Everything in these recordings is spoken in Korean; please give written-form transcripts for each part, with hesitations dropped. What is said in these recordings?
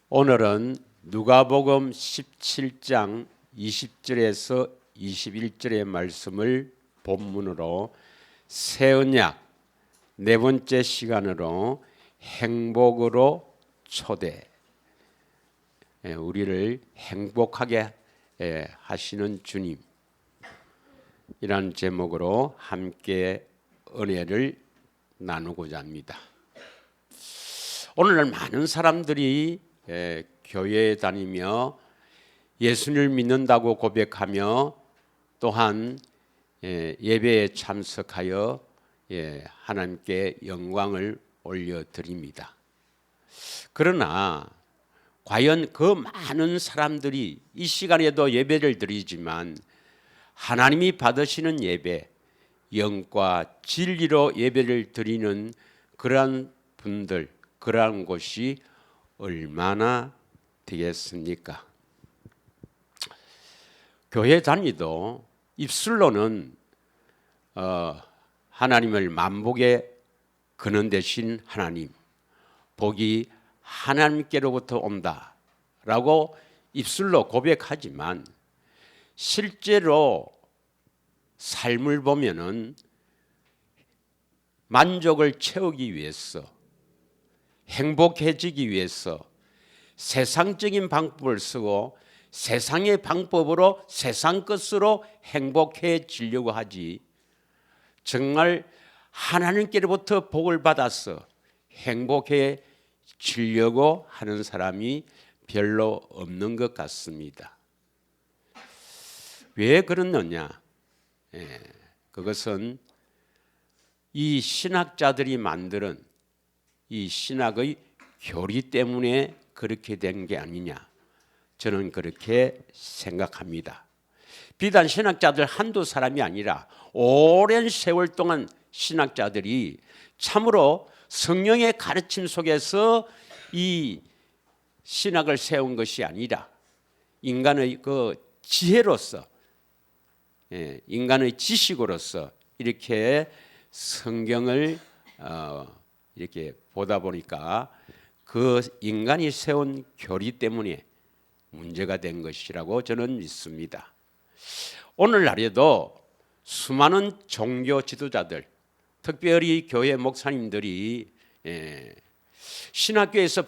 오늘은 누가복음 17장 20절에서 21절의 말씀을 본문으로 새 언약 네 번째 시간으로 행복으로 초대, 우리를 행복하게 하시는 주님, 이란 제목으로 함께 은혜를 나누고자 합니다. 오늘날 많은 사람들이 교회에 다니며 예수를 믿는다고 고백하며 또한 예배에 참석하여 하나님께 영광을 올려드립니다. 그러나 과연 그 많은 사람들이 이 시간에도 예배를 드리지만 하나님이 받으시는 예배, 영과 진리로 예배를 드리는 그러한 분들, 그러한 곳이 얼마나 되겠습니까? 교회 다니도 입술로는 하나님을 만복에 그는 대신 하나님, 복이 하나님께로부터 온다라고 입술로 고백하지만 실제로 삶을 보면은 만족을 채우기 위해서, 행복해지기 위해서 세상적인 방법을 쓰고 세상의 방법으로 세상 것으로 행복해지려고 하지, 정말 하나님께로부터 복을 받아서 행복해지려고 하는 사람이 별로 없는 것 같습니다. 왜 그러느냐? 그것은 이 신학자들이 만드는 이 신학의 교리 때문에 그렇게 된 게 아니냐, 저는 그렇게 생각합니다. 비단 신학자들 한두 사람이 아니라 오랜 세월 동안 신학자들이 참으로 성령의 가르침 속에서 이 신학을 세운 것이 아니라 인간의 그 지혜로서, 인간의 지식으로서 이렇게 성경을 이렇게 보다 보니까 그 인간이 세운 교리 때문에 문제가 된 것이라고 저는 믿습니다. 오늘날에도 수많은 종교 지도자들, 특별히 교회 목사님들이 신학교에서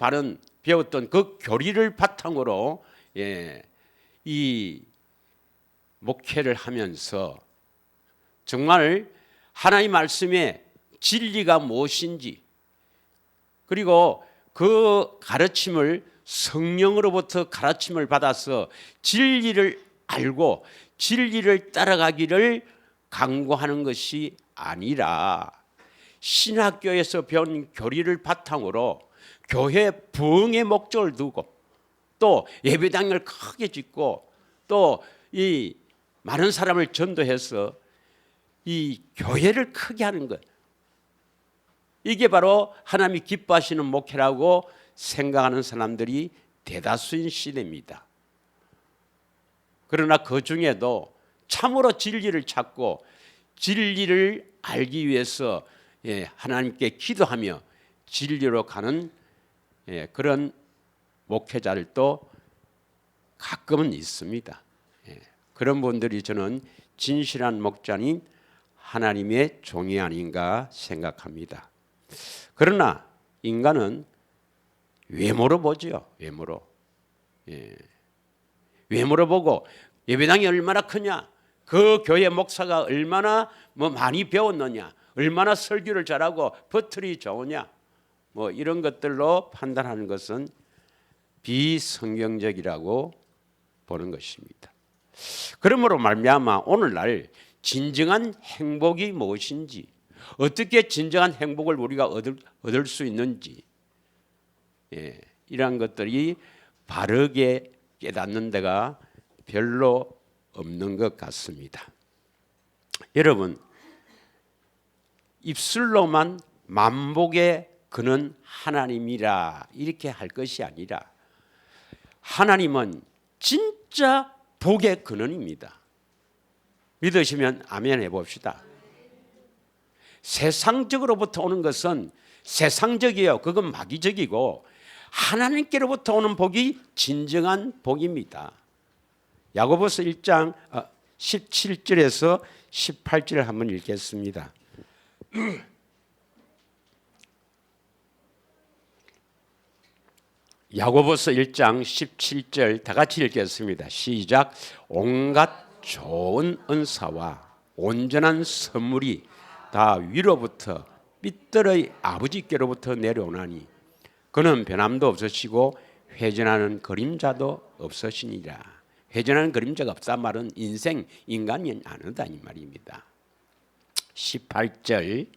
배웠던 그 교리를 바탕으로 이 목회를 하면서 정말 하나님 말씀의 진리가 무엇인지, 그리고 그 가르침을 성령으로부터 가르침을 받아서 진리를 알고 진리를 따라가기를 강구하는 것이 아니라 신학교에서 배운 교리를 바탕으로 교회 부흥의 목적을 두고 또 예배당을 크게 짓고 또 이 많은 사람을 전도해서 이 교회를 크게 하는 것, 이게 바로 하나님이 기뻐하시는 목회라고 생각하는 사람들이 대다수인 시대입니다. 그러나 그 중에도 참으로 진리를 찾고 진리를 알기 위해서 하나님께 기도하며 진리로 가는 그런 목회자들도 가끔은 있습니다. 그런 분들이 저는 진실한 목자인 하나님의 종이 아닌가 생각합니다. 그러나 인간은 외모로 보죠. 외모로 보고 예배당이 얼마나 크냐, 그 교회 목사가 얼마나 많이 배웠느냐, 얼마나 설교를 잘하고 버틀이 좋으냐, 이런 것들로 판단하는 것은 비성경적이라고 보는 것입니다. 그러므로 말미암아 오늘날 진정한 행복이 무엇인지, 어떻게 진정한 행복을 우리가 얻을 수 있는지, 이러한 것들이 바르게 깨닫는 데가 별로 없는 것 같습니다. 여러분, 입술로만 만복에 그는 하나님이라 이렇게 할 것이 아니라 하나님은 진짜 복의 근원입니다. 믿으시면 아멘 해봅시다. 세상적으로부터 오는 것은 세상적이에요. 그건 마귀적이고, 하나님께로부터 오는 복이 진정한 복입니다. 야고보서 1장 17절에서 18절을 한번 읽겠습니다. 야고보서 1장 17절 다 같이 읽겠습니다. 시작. 온갖 좋은 은사와 온전한 선물이 다 위로부터 빛들의 아버지께로부터 내려오나니 그는 변함도 없으시고 회전하는 그림자도 없으시니라. 회전하는 그림자가 없단 말은 인간이 아니다 이 말입니다. 18절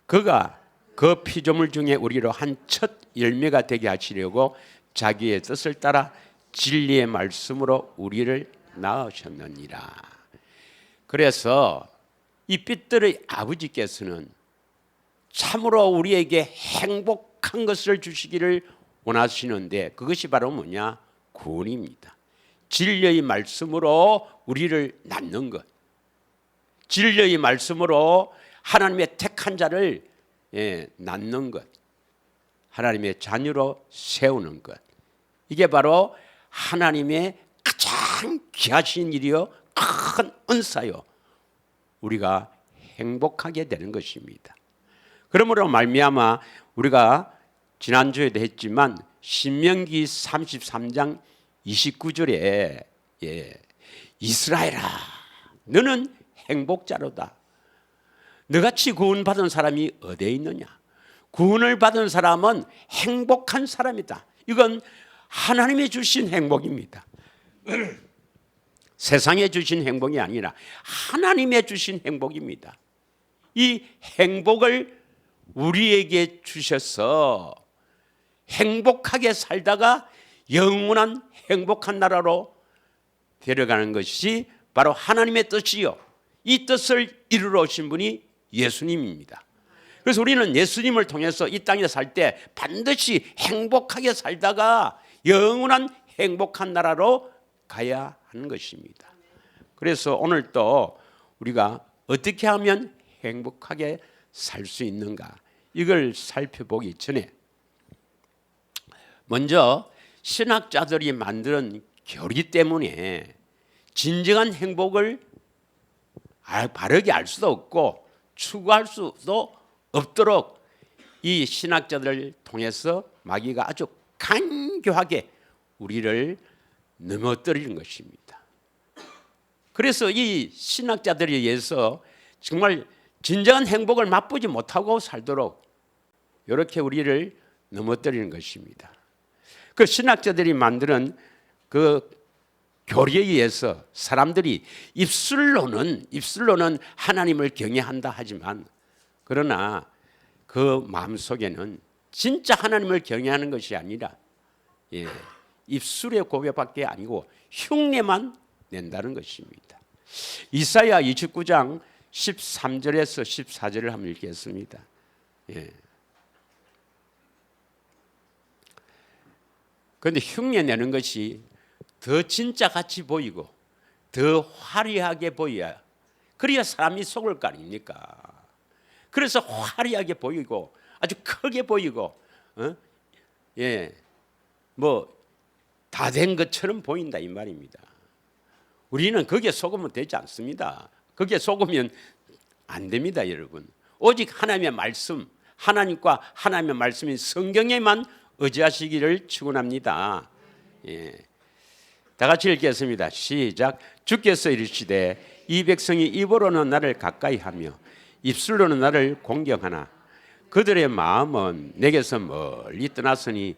그가 그 피조물 중에 우리로 한 첫 열매가 되게 하시려고 자기의 뜻을 따라 진리의 말씀으로 우리를 낳으셨느니라. 그래서 이 빛들의 아버지께서는 참으로 우리에게 행복한 것을 주시기를 원하시는데 그것이 바로 뭐냐? 구원입니다. 진리의 말씀으로 우리를 낳는 것, 진리의 말씀으로 하나님의 택한 자를 낳는 것, 하나님의 자녀로 세우는 것, 이게 바로 하나님의 가장 귀하신 일이요 큰 은사요 우리가 행복하게 되는 것입니다. 그러므로 말미암아 우리가 지난주에도 했지만 신명기 33장 29절에 이스라엘아 너는 행복자로다. 너같이 구원받은 사람이 어디에 있느냐? 구원을 받은 사람은 행복한 사람이다. 이건 하나님이 주신 행복입니다. 세상에 주신 행복이 아니라 하나님의 주신 행복입니다. 이 행복을 우리에게 주셔서 행복하게 살다가 영원한 행복한 나라로 데려가는 것이 바로 하나님의 뜻이요. 이 뜻을 이루러 오신 분이 예수님입니다. 그래서 우리는 예수님을 통해서 이 땅에 살 때 반드시 행복하게 살다가 영원한 행복한 나라로 가야 하는 것입니다. 그래서 오늘 또 우리가 어떻게 하면 행복하게 살 수 있는가 이걸 살펴보기 전에 먼저 신학자들이 만든 교리 때문에 진정한 행복을 바르게 알 수도 없고 추구할 수도 없도록 이 신학자들을 통해서 마귀가 아주 간교하게 우리를 넘어뜨리는 것입니다. 그래서 이 신학자들에 의해서 정말 진정한 행복을 맛보지 못하고 살도록 이렇게 우리를 넘어뜨리는 것입니다. 그 신학자들이 만드는 그 교리에 의해서 사람들이 입술로는 하나님을 경외한다 하지만 그러나 그 마음속에는 진짜 하나님을 경외하는 것이 아니라 입술의 고백밖에 아니고 흉내만 낸다는 것입니다. 이사야 29장 13절에서 14절을 한번 읽겠습니다. 그런데 흉내 내는 것이 더 진짜 같이 보이고 더 화려하게 보여야 그래야 사람이 속을 거 아닙니까? 그래서 화려하게 보이고 아주 크게 보이고 뭐 다 된 것처럼 보인다 이 말입니다. 우리는 거기에 속으면 되지 않습니다. 거기에 속으면 안 됩니다, 여러분. 오직 하나님의 말씀, 하나님과 하나님의 말씀인 성경에만 의지하시기를 축원합니다. 다 같이 읽겠습니다. 시작. 주께서 이르시되 이 백성이 입으로는 나를 가까이하며 입술로는 나를 공경하나 그들의 마음은 내게서 멀리 떠났으니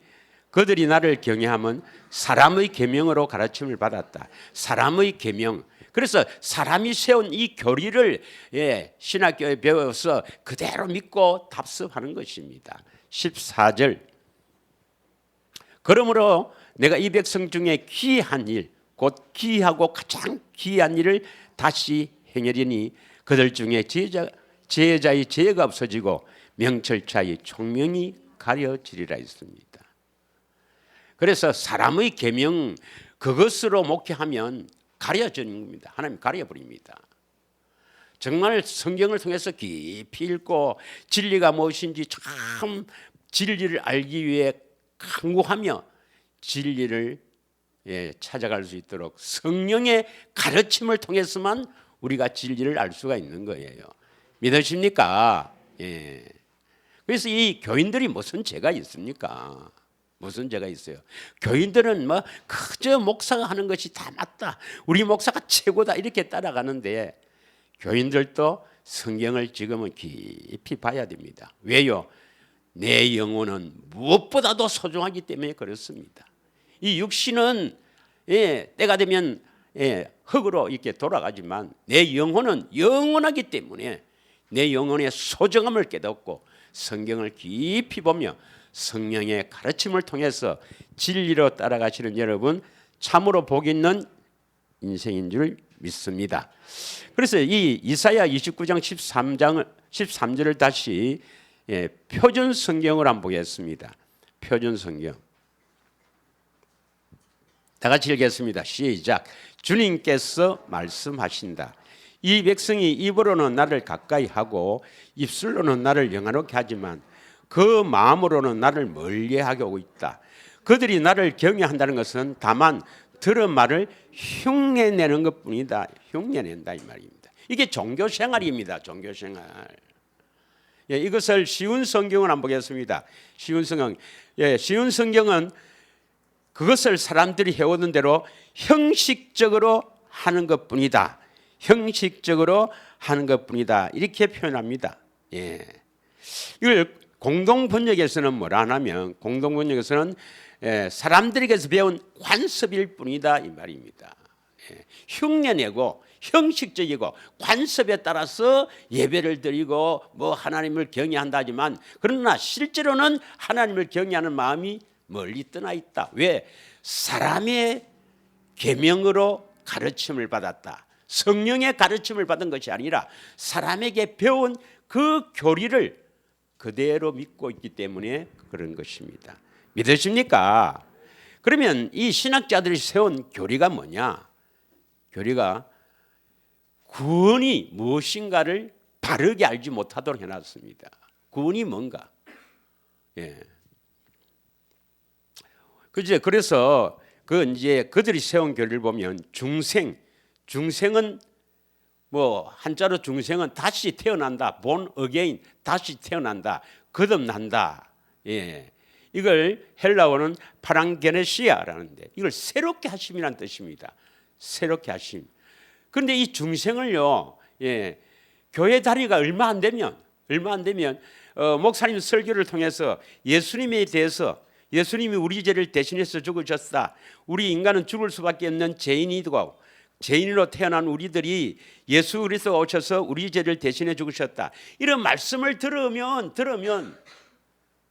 그들이 나를 경외하면 사람의 계명으로 가르침을 받았다. 사람의 계명. 그래서 사람이 세운 이 교리를 신학교에 배워서 그대로 믿고 답습하는 것입니다. 14절. 그러므로 내가 이 백성 중에 귀한 일, 곧 귀하고 가장 귀한 일을 다시 행하리니 그들 중에 제자의 죄가 없어지고 명철자의 총명이 가려지리라 했습니다. 그래서 사람의 계명 그것으로 목회하면 가려지는 겁니다. 하나님 가려버립니다. 정말 성경을 통해서 깊이 읽고 진리가 무엇인지 참 진리를 알기 위해 간구하며 진리를 찾아갈 수 있도록 성령의 가르침을 통해서만 우리가 진리를 알 수가 있는 거예요. 믿으십니까? 그래서 이 교인들이 무슨 죄가 있습니까? 무슨 죄가 있어요? 교인들은 뭐 그저 목사가 하는 것이 다 맞다, 우리 목사가 최고다 이렇게 따라가는데, 교인들도 성경을 지금은 깊이 봐야 됩니다. 왜요? 내 영혼은 무엇보다도 소중하기 때문에 그렇습니다. 이 육신은 때가 되면 흙으로 이렇게 돌아가지만 내 영혼은 영원하기 때문에 내 영혼의 소중함을 깨닫고 성경을 깊이 보며 성령의 가르침을 통해서 진리로 따라가시는 여러분, 참으로 복 있는 인생인 줄 믿습니다. 그래서 이 이사야 29장 13절을 다시 표준 성경을 한번 보겠습니다. 표준 성경. 다 같이 읽겠습니다. 시작. 주님께서 말씀하신다. 이 백성이 입으로는 나를 가까이 하고 입술로는 나를 영화롭게 하지만 그 마음으로는 나를 멀리하고 있다. 그들이 나를 경외한다는 것은 다만 들은 말을 흉내내는 것뿐이다. 흉내낸다 이 말입니다. 이게 종교 생활입니다. 종교 생활. 이것을 쉬운 성경을 한번 보겠습니다. 쉬운 성경. 쉬운 성경은 그것을 사람들이 해오는 대로 형식적으로 하는 것뿐이다. 형식적으로 하는 것뿐이다. 이렇게 표현합니다. 이걸 공동 번역에서는 뭐라 하냐면, 공동 번역에서는 사람들에게서 배운 관습일 뿐이다 이 말입니다. 흉내내고 형식적이고 관습에 따라서 예배를 드리고 뭐 하나님을 경외한다 하지만, 그러나 실제로는 하나님을 경외하는 마음이 멀리 떠나 있다. 왜? 사람의 계명으로 가르침을 받았다. 성령의 가르침을 받은 것이 아니라 사람에게 배운 그 교리를 그대로 믿고 있기 때문에 그런 것입니다. 믿으십니까? 그러면 이 신학자들이 세운 교리가 뭐냐? 교리가 구원이 무엇인가를 바르게 알지 못하도록 해놨습니다. 구원이 뭔가? 그래서 이제 그들이 세운 교리를 보면 중생은 뭐 한자로 중생은 다시 태어난다, born again, 다시 태어난다, 거듭난다. 이걸 헬라어는 파랑게네시아라는데, 이걸 새롭게 하심이라는 뜻입니다. 새롭게 하심. 그런데 이 중생을요, 교회 다리가 얼마 안 되면 목사님 설교를 통해서 예수님에 대해서, 예수님이 우리 죄를 대신해서 죽으셨다, 우리 인간은 죽을 수밖에 없는 죄인이고 죄인으로 태어난 우리들이 예수 그리스도가 오셔서 우리 죄를 대신해 죽으셨다, 이런 말씀을 들으면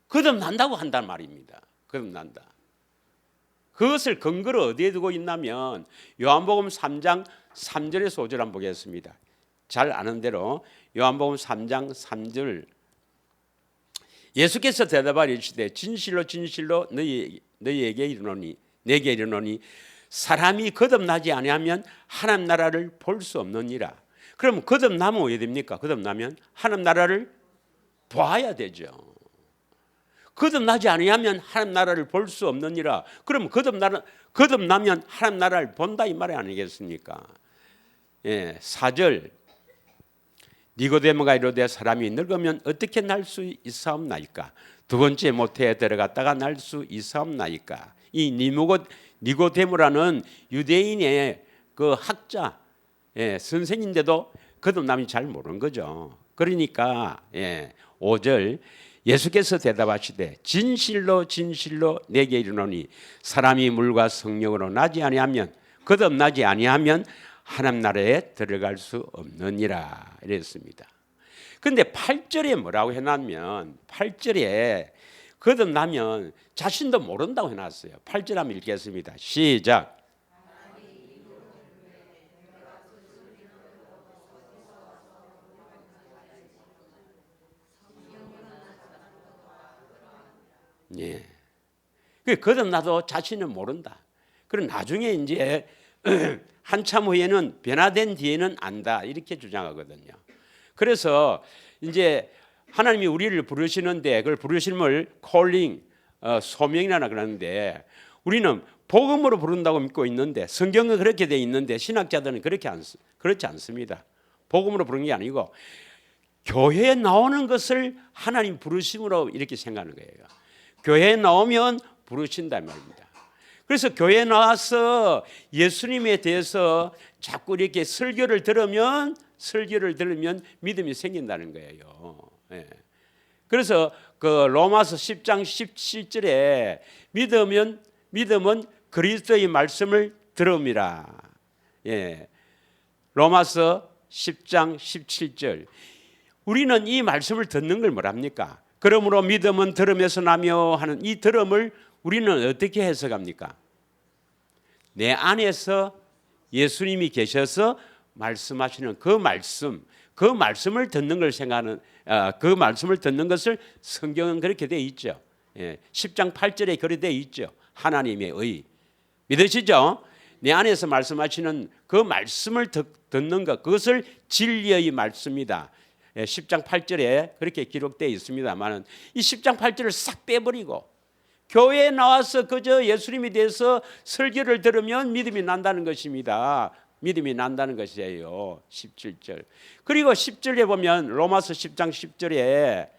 거듭난다고 한단 말입니다. 거듭난다. 그것을 근거로 어디에 두고 있냐면 요한복음 3장 3절에서 5절 한번 보겠습니다. 잘 아는 대로 요한복음 3장 3절, 예수께서 대답하여 이르시되 진실로 진실로 너희에게 이르노니, 내게 이르노니 사람이 거듭나지 아니하면 하나님 나라를 볼 수 없느니라. 그럼 거듭나면 어떻게 됩니까? 거듭나면 하나님 나라를 봐야 되죠. 거듭나지 아니하면 하나님 나라를 볼 수 없느니라. 그럼 거듭나면 하나님 나라를 본다 이 말이 아니겠습니까? 4절, 니고데모가 이르되 사람이 늙으면 어떻게 날 수 있사옵나이까? 두 번째 모태에 들어갔다가 날 수 있사옵나이까? 이 니고데모라는 유대인의 그 학자, 선생인데도 거듭남이 잘 모르는 거죠. 그러니까 5절, 예수께서 대답하시되 진실로 진실로 내게 이르노니 사람이 물과 성령으로 나지 아니하면, 거듭나지 아니하면 하나님 나라에 들어갈 수 없느니라 이랬습니다. 그런데 8절에 뭐라고 해놨냐면, 8절에 거듭나면 자신도 모른다고 해놨어요. 8절 한번 읽겠습니다. 시작. 거듭나도 자신은 모른다. 그럼 나중에 이제 한참 후에는 변화된 뒤에는 안다 이렇게 주장하거든요. 그래서 이제 하나님이 우리를 부르시는데 그걸 부르심을 calling, 소명이라 그러는데 우리는 복음으로 부른다고 믿고 있는데 성경은 그렇게 돼 있는데 신학자들은 그렇지 않습니다. 복음으로 부르는 게 아니고 교회에 나오는 것을 하나님 부르심으로 이렇게 생각하는 거예요. 교회에 나오면 부르신단 말입니다. 그래서 교회에 나와서 예수님에 대해서 자꾸 이렇게 설교를 들으면 믿음이 생긴다는 거예요. 예. 그래서 그 로마서 10장 17절에 믿음은 그리스도의 말씀을 들음이라. 예. 로마서 10장 17절. 우리는 이 말씀을 듣는 걸 뭐랍니까? 그러므로 믿음은 들음에서 나며 하는 이 들음을 우리는 어떻게 해석합니까? 내 안에서 예수님이 계셔서 말씀하시는 그 말씀을 듣는 걸 생각하는 그 말씀을 듣는 것을 성경은 그렇게 되어 있죠. 10장 8절에 그렇게 되어 있죠. 하나님의 의. 믿으시죠? 내 안에서 말씀하시는 그 말씀을 듣는 것, 그것을 진리의 말씀이다. 10장 8절에 그렇게 기록되어 있습니다만 이 10장 8절을 싹 빼버리고 교회에 나와서 그저 예수님에 대해서 설교를 들으면 믿음이 난다는 것입니다. 믿음이 난다는 것이에요. 17절. 그리고 10절에 보면 로마서 10장 10절에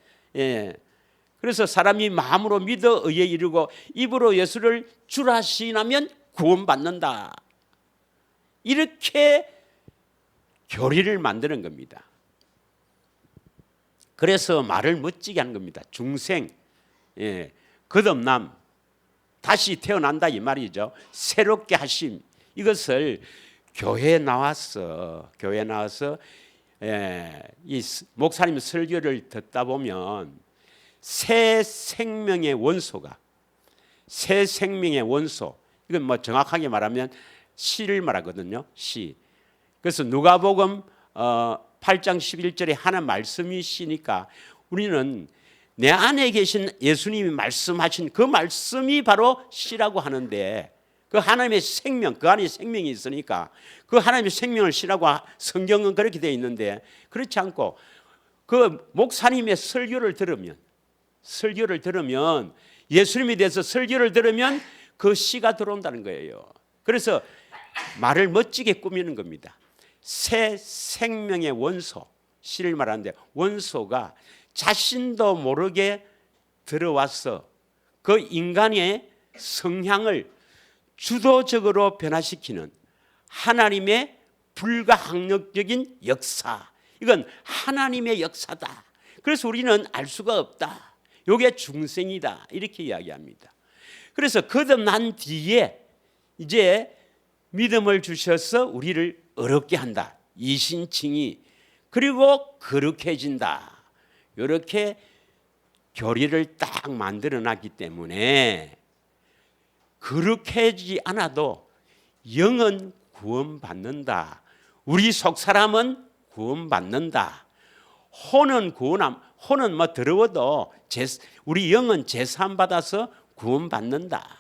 그래서 사람이 마음으로 믿어 의에 이르고 입으로 예수를 주라 시인하면 구원받는다. 이렇게 교리를 만드는 겁니다. 그래서 말을 멋지게 하는 겁니다. 중생, 거듭남, 다시 태어난다 이 말이죠. 새롭게 하심. 이것을 교회에 나와서 이 목사님 설교를 듣다 보면 새 생명의 원소가 이건 뭐 정확하게 말하면 시를 말하거든요. 시. 그래서 누가복음 8장 11절에 하는 말씀이 시니까 우리는 내 안에 계신 예수님이 말씀하신 그 말씀이 바로 시라고 하는데 그 하나님의 생명, 그 안에 생명이 있으니까 그 하나님의 생명을 시라고 성경은 그렇게 되어 있는데 그렇지 않고 그 목사님의 설교를 들으면 예수님에 대해서 설교를 들으면 그 시가 들어온다는 거예요. 그래서 말을 멋지게 꾸미는 겁니다. 새 생명의 원소, 시를 말하는데 원소가 자신도 모르게 들어와서 그 인간의 성향을 주도적으로 변화시키는 하나님의 불가항력적인 역사. 이건 하나님의 역사다. 그래서 우리는 알 수가 없다. 이게 중생이다. 이렇게 이야기합니다. 그래서 거듭난 뒤에 이제 믿음을 주셔서 우리를 어렵게 한다. 이신칭의. 그리고 거룩해진다. 이렇게 교리를 딱 만들어 놨기 때문에 거룩해지지 않아도 영은 구원받는다. 우리 속 사람은 구원받는다. 혼은 뭐 더러워도 우리 영은 제사함 받아서 구원받는다.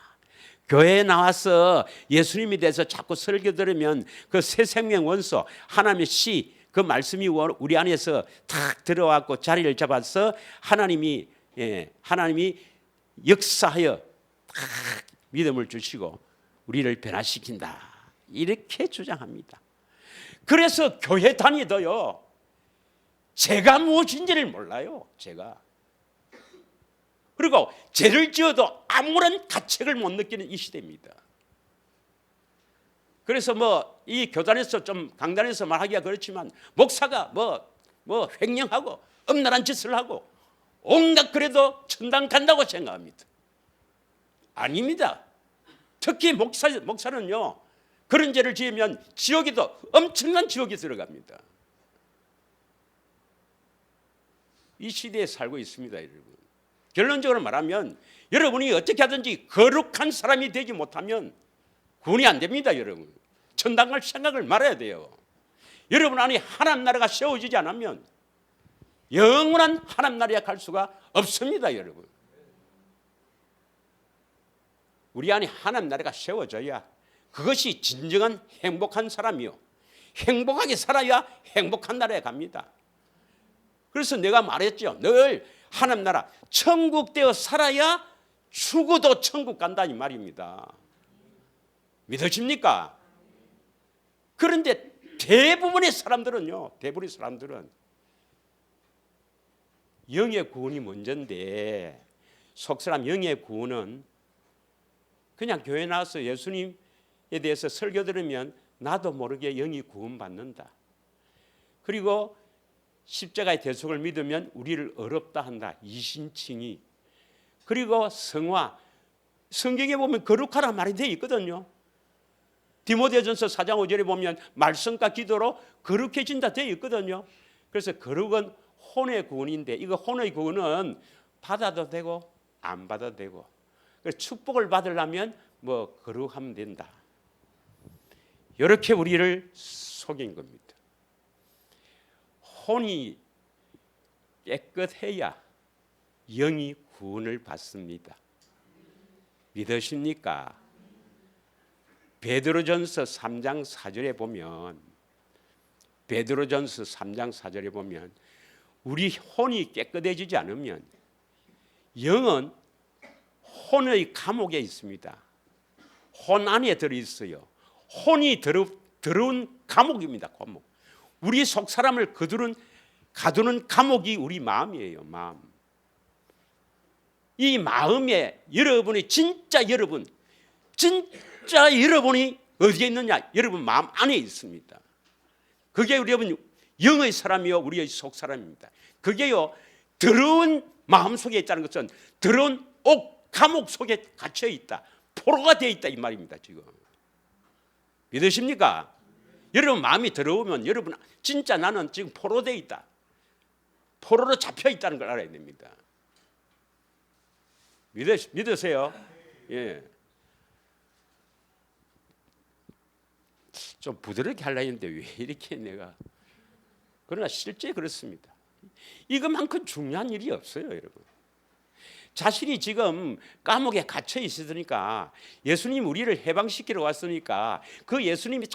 교회에 나와서 예수님에 대해서 자꾸 설교 들으면 그 새 생명 원소 하나님의 시 그 말씀이 우리 안에서 탁 들어왔고 자리를 잡아서 하나님이 역사하여 탁 믿음을 주시고 우리를 변화시킨다. 이렇게 주장합니다. 그래서 교회 다니도요. 죄가 무엇인지를 몰라요. 죄가. 그리고 죄를 지어도 아무런 가책을 못 느끼는 이 시대입니다. 그래서 뭐 이 교단에서 좀 강단에서 말하기가 그렇지만 목사가 뭐 횡령하고 엄란한 짓을 하고 온갖 그래도 천당 간다고 생각합니다. 아닙니다. 특히 목사는요. 그런 죄를 지으면 지옥에도 엄청난 지옥에 들어갑니다. 이 시대에 살고 있습니다, 여러분. 결론적으로 말하면 여러분이 어떻게 하든지 거룩한 사람이 되지 못하면 구원이 안 됩니다, 여러분. 천당 갈 생각을 말아야 돼요. 여러분 안에 하나님 나라가 세워지지 않으면 영원한 하나님 나라에 갈 수가 없습니다, 여러분. 우리 안에 하나님 나라가 세워져야 그것이 진정한 행복한 사람이요. 행복하게 살아야 행복한 나라에 갑니다. 그래서 내가 말했죠. 늘 하나님 나라 천국 되어 살아야 죽어도 천국 간다 이 말입니다. 믿으십니까? 그런데 대부분의 사람들은 영의 구원이 먼저인데, 속사람 영의 구원은 그냥 교회 나와서 예수님에 대해서 설교 들으면 나도 모르게 영이 구원받는다. 그리고 십자가의 대속을 믿으면 우리를 어렵다 한다. 이신칭의. 그리고 성화. 성경에 보면 거룩하라 말이 되어 있거든요. 디모데전서 4장 5절에 보면 말씀과 기도로 거룩해진다 되어 있거든요. 그래서 거룩은 혼의 구원인데, 이거 혼의 구원은 받아도 되고 안 받아도 되고, 축복을 받으려면 뭐 거룩하면 된다. 이렇게 우리를 속인 겁니다. 혼이 깨끗해야 영이 구원을 받습니다. 믿으십니까? 베드로전서 3장 4절에 보면 우리 혼이 깨끗해지지 않으면 영은 혼의 감옥에 있습니다. 혼 안에 들어있어요. 혼이 들어온 감옥입니다. 감옥. 우리 속 사람을 가두는 감옥이 우리 마음이에요. 마음. 이 마음에 진짜 여러분이 어디에 있느냐? 여러분 마음 안에 있습니다. 그게 여러분 영의 사람이요, 우리의 속 사람입니다. 그게요, 더러운 마음 속에 있다는 것은 더러운 감옥 속에 갇혀 있다, 포로가 되어 있다 이 말입니다. 지금 믿으십니까? 여러분 마음이 더러우면 여러분 진짜 나는 지금 포로되어 있다, 포로로 잡혀 있다는 걸 알아야 됩니다. 믿으세요? 예. 좀 부드럽게 하려고 했는데 왜 이렇게 내가, 그러나 실제 그렇습니다. 이것만큼 중요한 일이 없어요, 여러분. 자신이 지금 감옥에 갇혀 있으니까, 예수님 우리를 해방시키러 왔으니까 그 예수님이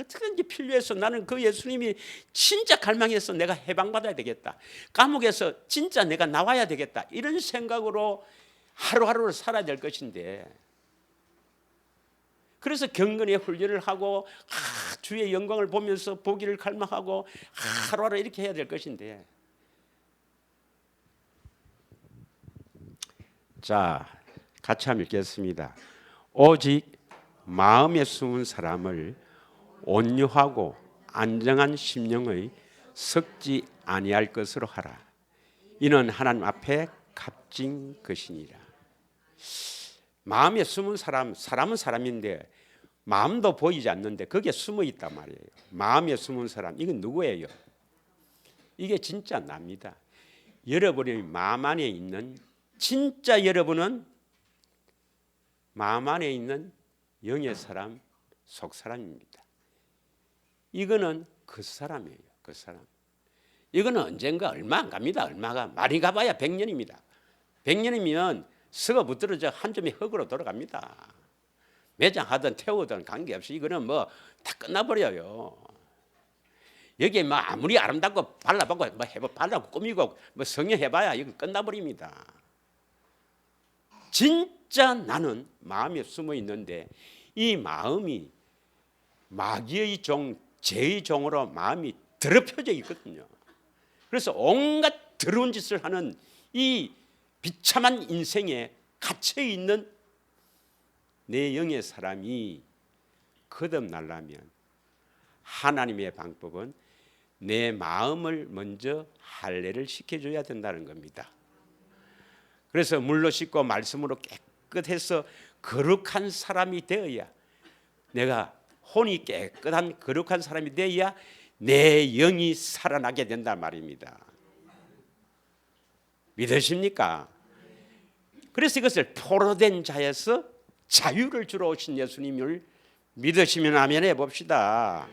어떻게 필요해서 나는 그 예수님이 진짜 갈망해서 내가 해방받아야 되겠다, 감옥에서 진짜 내가 나와야 되겠다, 이런 생각으로 하루하루를 살아야 될 것인데, 그래서 경건의 훈련을 하고 주의 영광을 보면서 보기를 갈망하고 하루하루 이렇게 해야 될 것인데, 자, 같이 한번 읽겠습니다. 오직 마음에 숨은 사람을 온유하고 안정한 심령의 섞지 아니할 것으로 하라. 이는 하나님 앞에 값진 것이니라. 마음에 숨은 사람은 사람인데 마음도 보이지 않는데 거기에 숨어 있단 말이에요. 마음에 숨은 사람, 이건 누구예요? 이게 진짜 납니다. 여러분의 마음 안에 있는, 진짜 여러분은 마음 안에 있는 영의 사람, 속 사람입니다. 이거는 그 사람이에요. 그 사람. 이거는 언젠가 얼마 안 갑니다. 얼마가 많이 가봐야 100년입니다. 100년이면 썩어 붙들어져 한 점이 흙으로 돌아갑니다. 매장하든 태우든 관계없이 이거는 뭐 다 끝나버려요. 여기에 뭐 아무리 아름답고 발라보고 뭐 발라고 꾸미고 뭐 성형해봐야 이건 끝나버립니다. 진짜 나는 마음에 숨어 있는데 이 마음이 마귀의 종, 죄의 종으로 마음이 더럽혀져 있거든요. 그래서 온갖 더러운 짓을 하는 이 비참한 인생에 갇혀 있는 내 영의 사람이 거듭나려면 하나님의 방법은 내 마음을 먼저 할례를 시켜줘야 된다는 겁니다. 그래서 물로 씻고 말씀으로 깨끗해서 거룩한 사람이 되어야, 내가 혼이 깨끗한 거룩한 사람이 되어야 내 영이 살아나게 된단 말입니다. 믿으십니까? 그래서 이것을 포로된 자에서 자유를 주러 오신 예수님을 믿으시면 아멘 해봅시다.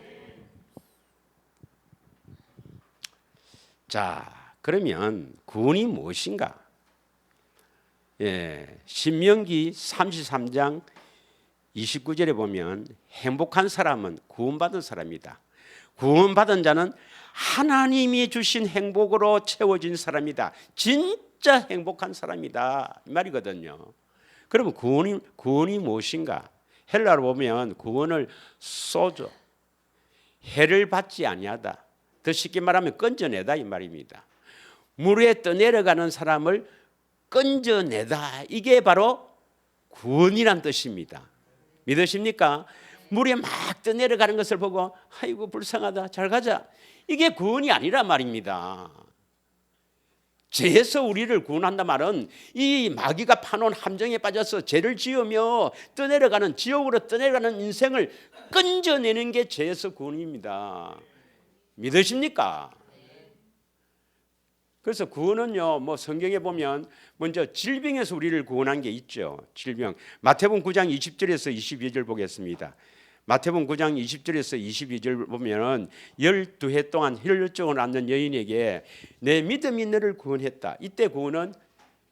자, 그러면 구원이 무엇인가? 신명기 33장 29절에 보면 행복한 사람은 구원받은 사람이다. 구원받은 자는 하나님이 주신 행복으로 채워진 사람이다. 진짜 진짜 행복한 사람이다 이 말이거든요. 그러면 구원이 무엇인가? 헬라로 보면 구원을 소조, 해를 받지 아니하다. 더 쉽게 말하면 건져내다 이 말입니다. 물에 떠내려가는 사람을 건져내다. 이게 바로 구원이란 뜻입니다. 믿으십니까? 물에 막 떠내려가는 것을 보고 아이고 불쌍하다 잘 가자. 이게 구원이 아니란 말입니다. 죄에서 우리를 구원한단 말은 이 마귀가 파놓은 함정에 빠져서 죄를 지으며 떠내려가는 지옥으로 떠내려가는 인생을 건져내는 게 죄에서 구원입니다. 믿으십니까? 그래서 구원은요, 뭐 성경에 보면 먼저 질병에서 우리를 구원한 게 있죠. 질병. 마태복음 9장 20절에서 22절 보겠습니다. 마태복음 9장 20절에서 22절 보면은 12해 동안 혈루증을 앓는 여인에게 내 믿음이 너를 구원했다. 이때 구원은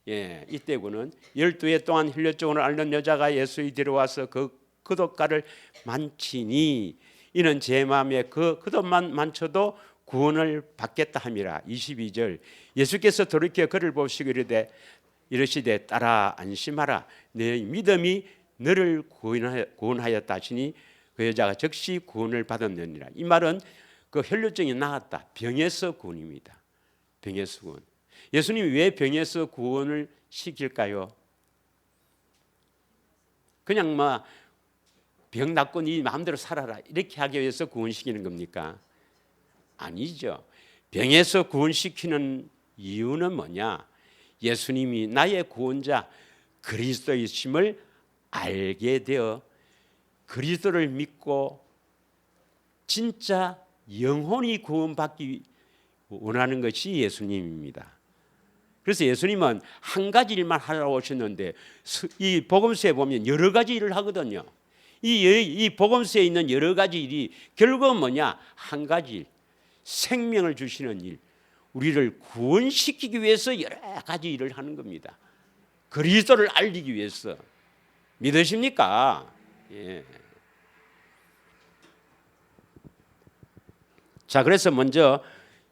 12해 동안 혈루증을 앓는 여자가 예수에 데려와서 그 구독가를 만치니 이는 제 마음에 그 구독만 만쳐도 구원을 받겠다 함이라. 22절 예수께서 돌이켜 그를 보시고 이르시되 딸아 안심하라 내 믿음이 너를 구원하였다 하시니 그 여자가 즉시 구원을 받았느니라. 이 말은 그 혈루증이 나았다. 병에서 구원입니다. 병에서 구원. 예수님이 왜 병에서 구원을 시킬까요? 그냥 막 병 낫고 네 마음대로 살아라 이렇게 하기 위해서 구원시키는 겁니까? 아니죠. 병에서 구원시키는 이유는 뭐냐? 예수님이 나의 구원자 그리스도이심을 알게 되어 그리스도를 믿고 진짜 영혼이 구원받기 원하는 것이 예수님입니다. 그래서 예수님은 한 가지 일만 하러 오셨는데 이 복음서에 보면 여러 가지 일을 하거든요. 이 복음서에 있는 여러 가지 일이 결국은 뭐냐? 한 가지 일. 생명을 주시는 일. 우리를 구원시키기 위해서 여러 가지 일을 하는 겁니다. 그리스도를 알리기 위해서. 믿으십니까? 예. 자, 그래서 먼저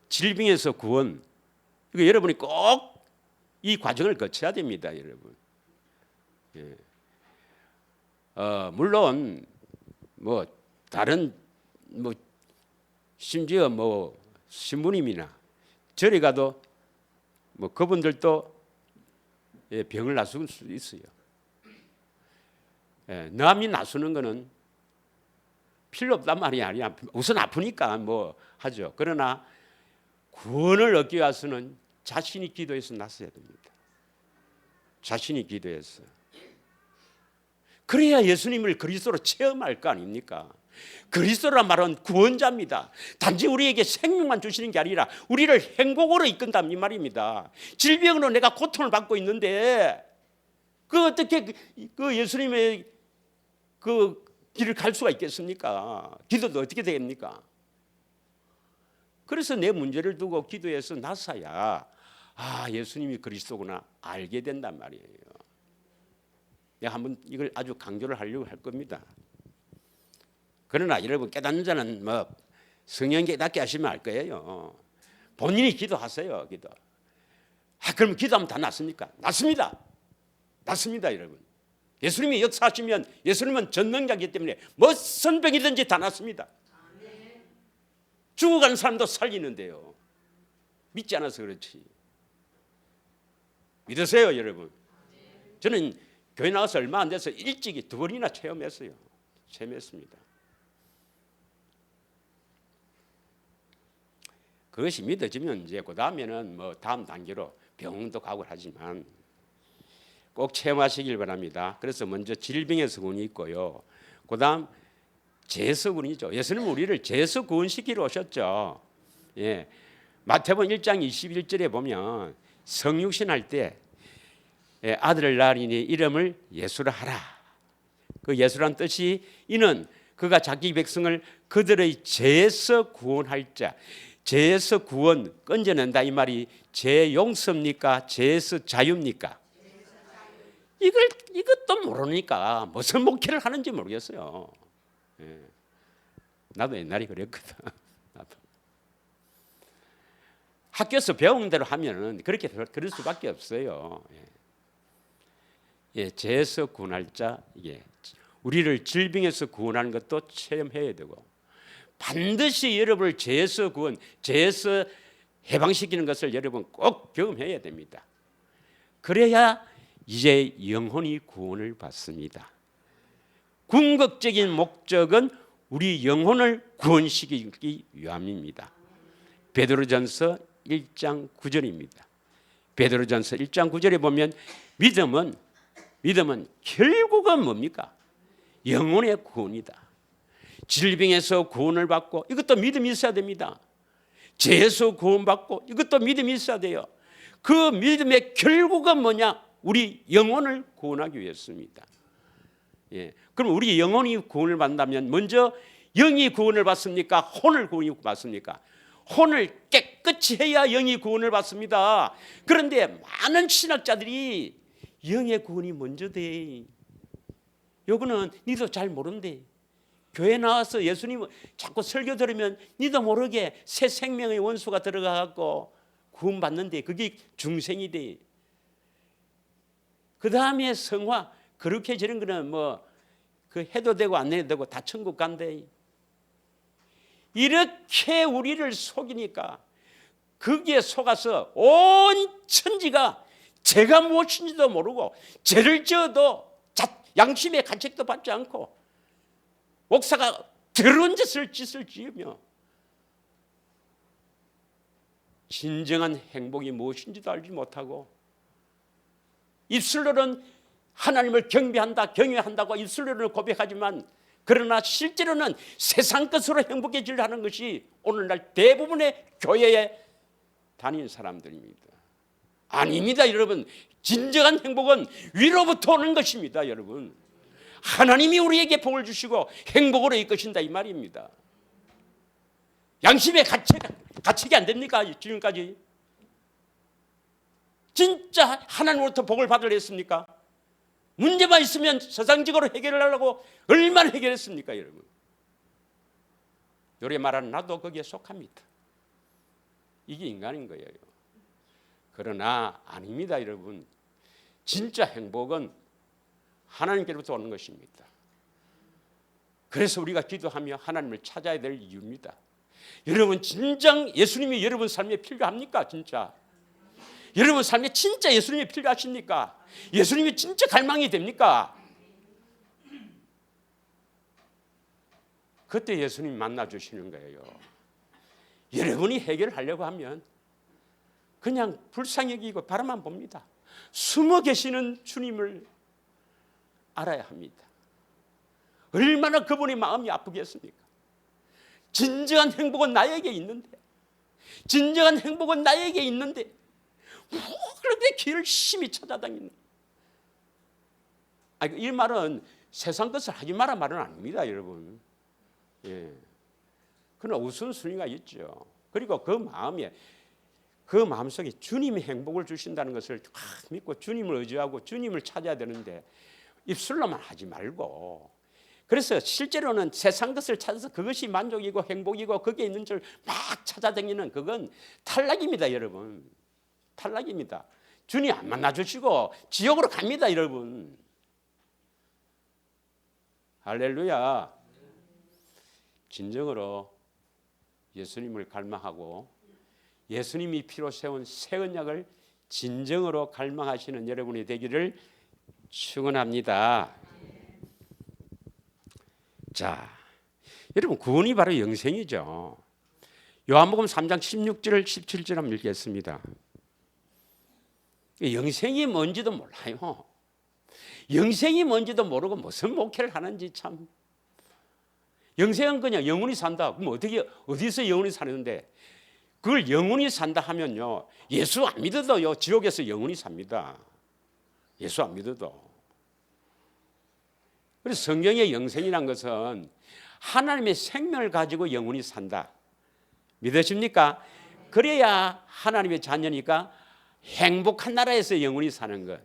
질병에서 구원. 이거 여러분이 꼭 이 과정을 거쳐야 됩니다, 여러분. 예. 물론 뭐 다른 뭐 심지어 뭐 신부님이나 절에 가도 뭐 그분들도 병을 낫을 수 있어요. 남이 낫는 거는 필요 없단 말이 아니야. 우선 아프니까 뭐 하죠. 그러나 구원을 얻기 위해서는 자신이 기도해서 낫어야 됩니다. 자신이 기도해서. 그래야 예수님을 그리스도로 체험할 거 아닙니까? 그리스도란 말은 구원자입니다. 단지 우리에게 생명만 주시는 게 아니라 우리를 행복으로 이끈다 이 말입니다. 질병으로 내가 고통을 받고 있는데 그 어떻게 그 예수님의 그 길을 갈 수가 있겠습니까? 기도도 어떻게 됩니까? 그래서 내 문제를 두고 기도해서 나서야 예수님이 그리스도구나 알게 된단 말이에요. 내가 한번 이걸 아주 강조를 하려고 할 겁니다. 그러나 여러분 깨닫는 자는 뭐 성령 깨닫게 하시면 알 거예요. 본인이 기도하세요. 기도. 그럼 기도하면 다 낫습니까? 낫습니다. 낫습니다, 여러분. 예수님이 역사하시면 예수님은 전능자이기 때문에 무슨 병이든지 다 낫습니다. 죽어가는 사람도 살리는데요. 믿지 않아서 그렇지. 믿으세요, 여러분. 저는 교회 나와서 얼마 안 돼서 일찍이 2번이나 체험했어요. 체험했습니다. 그것이 믿어지면 이제 그 다음에는 뭐 다음 단계로 병원도 가고 하지만 꼭 체험하시길 바랍니다. 그래서 먼저 질병에서 구원이 있고요. 그 다음 죄에서 구원이죠. 예수님은 우리를 죄에서 구원시키러 오셨죠. 예. 마태복음 1장 21절에 보면 성육신 할 때 아들을 낳으니 이름을 예수라 하라. 그 예수란 뜻이 이는 그가 자기 백성을 그들의 죄에서 구원할 자. 죄에서 구원 건져낸다 이 말이 죄 용서입니까? 죄에서 자유입니까? 이것도 모르니까 무슨 목회를 하는지 모르겠어요. 나도 옛날에 그랬거든. 나도. 학교에서 배운 대로 하면은 그렇게 그럴 수밖에 없어요. 예, 죄에서 구원할 자, 이게 우리를 질병에서 구원하는 것도 체험해야 되고, 반드시 여러분을 죄에서 구원, 죄에서 해방시키는 것을 여러분 꼭 경험해야 됩니다. 그래야 이제 영혼이 구원을 받습니다. 궁극적인 목적은 우리 영혼을 구원시키기 위함입니다. 베드로전서 1장 9절입니다. 베드로전서 1장 9절에 보면 믿음은 결국은 뭡니까? 영혼의 구원이다. 질병에서 구원을 받고 이것도 믿음이 있어야 됩니다. 죄에서 구원받고 이것도 믿음이 있어야 돼요. 그 믿음의 결국은 뭐냐? 우리 영혼을 구원하기 위해서입니다. 예. 그럼 우리 영혼이 구원을 받는다면 먼저 영이 구원을 받습니까? 혼을 구원을 받습니까? 혼을 깨끗이 해야 영이 구원을 받습니다. 그런데 많은 신학자들이 영의 구원이 먼저 돼. 요거는 니도 잘 모른대. 교회 나와서 예수님 자꾸 설교 들으면 니도 모르게 새 생명의 원수가 들어가갖고 구원받는데 그게 중생이 돼. 그 다음에 성화 그렇게 저런 거는 뭐 그 해도 되고 안 해도 되고 다 천국 간대. 이렇게 우리를 속이니까 거기에 속아서 온 천지가 죄가 무엇인지도 모르고 죄를 지어도 양심의 가책도 받지 않고 목사가 더러운 짓을 지으며 진정한 행복이 무엇인지도 알지 못하고 입술로는 하나님을 경외한다고 입술로는 고백하지만 그러나 실제로는 세상 것으로 행복해지려는 것이 오늘날 대부분의 교회에 다니는 사람들입니다. 아닙니다, 여러분. 진정한 행복은 위로부터 오는 것입니다, 여러분. 하나님이 우리에게 복을 주시고 행복으로 이끄신다 이 말입니다. 양심의 가책이 안 됩니까? 지금까지 진짜 하나님으로부터 복을 받으려 했습니까? 문제만 있으면 세상적으로 해결을 하려고 얼마나 해결했습니까, 여러분? 요래 말하는 나도 거기에 속합니다. 이게 인간인 거예요. 그러나 아닙니다, 여러분. 진짜 행복은 하나님께로부터 오는 것입니다. 그래서 우리가 기도하며 하나님을 찾아야 될 이유입니다. 여러분 진정 예수님이 여러분 삶에 필요합니까? 진짜 여러분 삶에 진짜 예수님이 필요하십니까? 예수님이 진짜 갈망이 됩니까? 그때 예수님이 만나주시는 거예요. 여러분이 해결하려고 하면 그냥 불쌍히 여기고 바라만 봅니다. 숨어 계시는 주님을 알아야 합니다. 얼마나 그분의 마음이 아프겠습니까? 진정한 행복은 나에게 있는데 그런데 길을 심히 찾아다니는. 이 말은 세상 것을 하지 마라 말은 아닙니다, 여러분. 예. 그러나 우선순위가 있죠. 그리고 그 마음속에 주님이 행복을 주신다는 것을 확 믿고 주님을 의지하고 주님을 찾아야 되는데 입술로만 하지 말고, 그래서 실제로는 세상 것을 찾아서 그것이 만족이고 행복이고 거기에 있는 줄 막 찾아다니는 그건 탈락입니다, 여러분. 탈락입니다. 주님 안 만나주시고 지옥으로 갑니다, 여러분. 할렐루야. 진정으로 예수님을 갈망하고 예수님이 피로 세운 새 언약을 진정으로 갈망하시는 여러분이 되기를 축원합니다. 자, 여러분 구원이 바로 영생이죠. 요한복음 3장 16절 17절 한번 읽겠습니다. 영생이 뭔지도 몰라요. 영생이 뭔지도 모르고 무슨 목회를 하는지 참. 영생은 그냥 영원히 산다. 그럼 어디서 영원히 사는데? 그걸 영원히 산다 하면요, 예수 안 믿어도요 지옥에서 영원히 삽니다. 예수 안 믿어도. 그래서 성경의 영생이란 것은 하나님의 생명을 가지고 영원히 산다. 믿으십니까? 그래야 하나님의 자녀니까 행복한 나라에서 영원히 사는 것.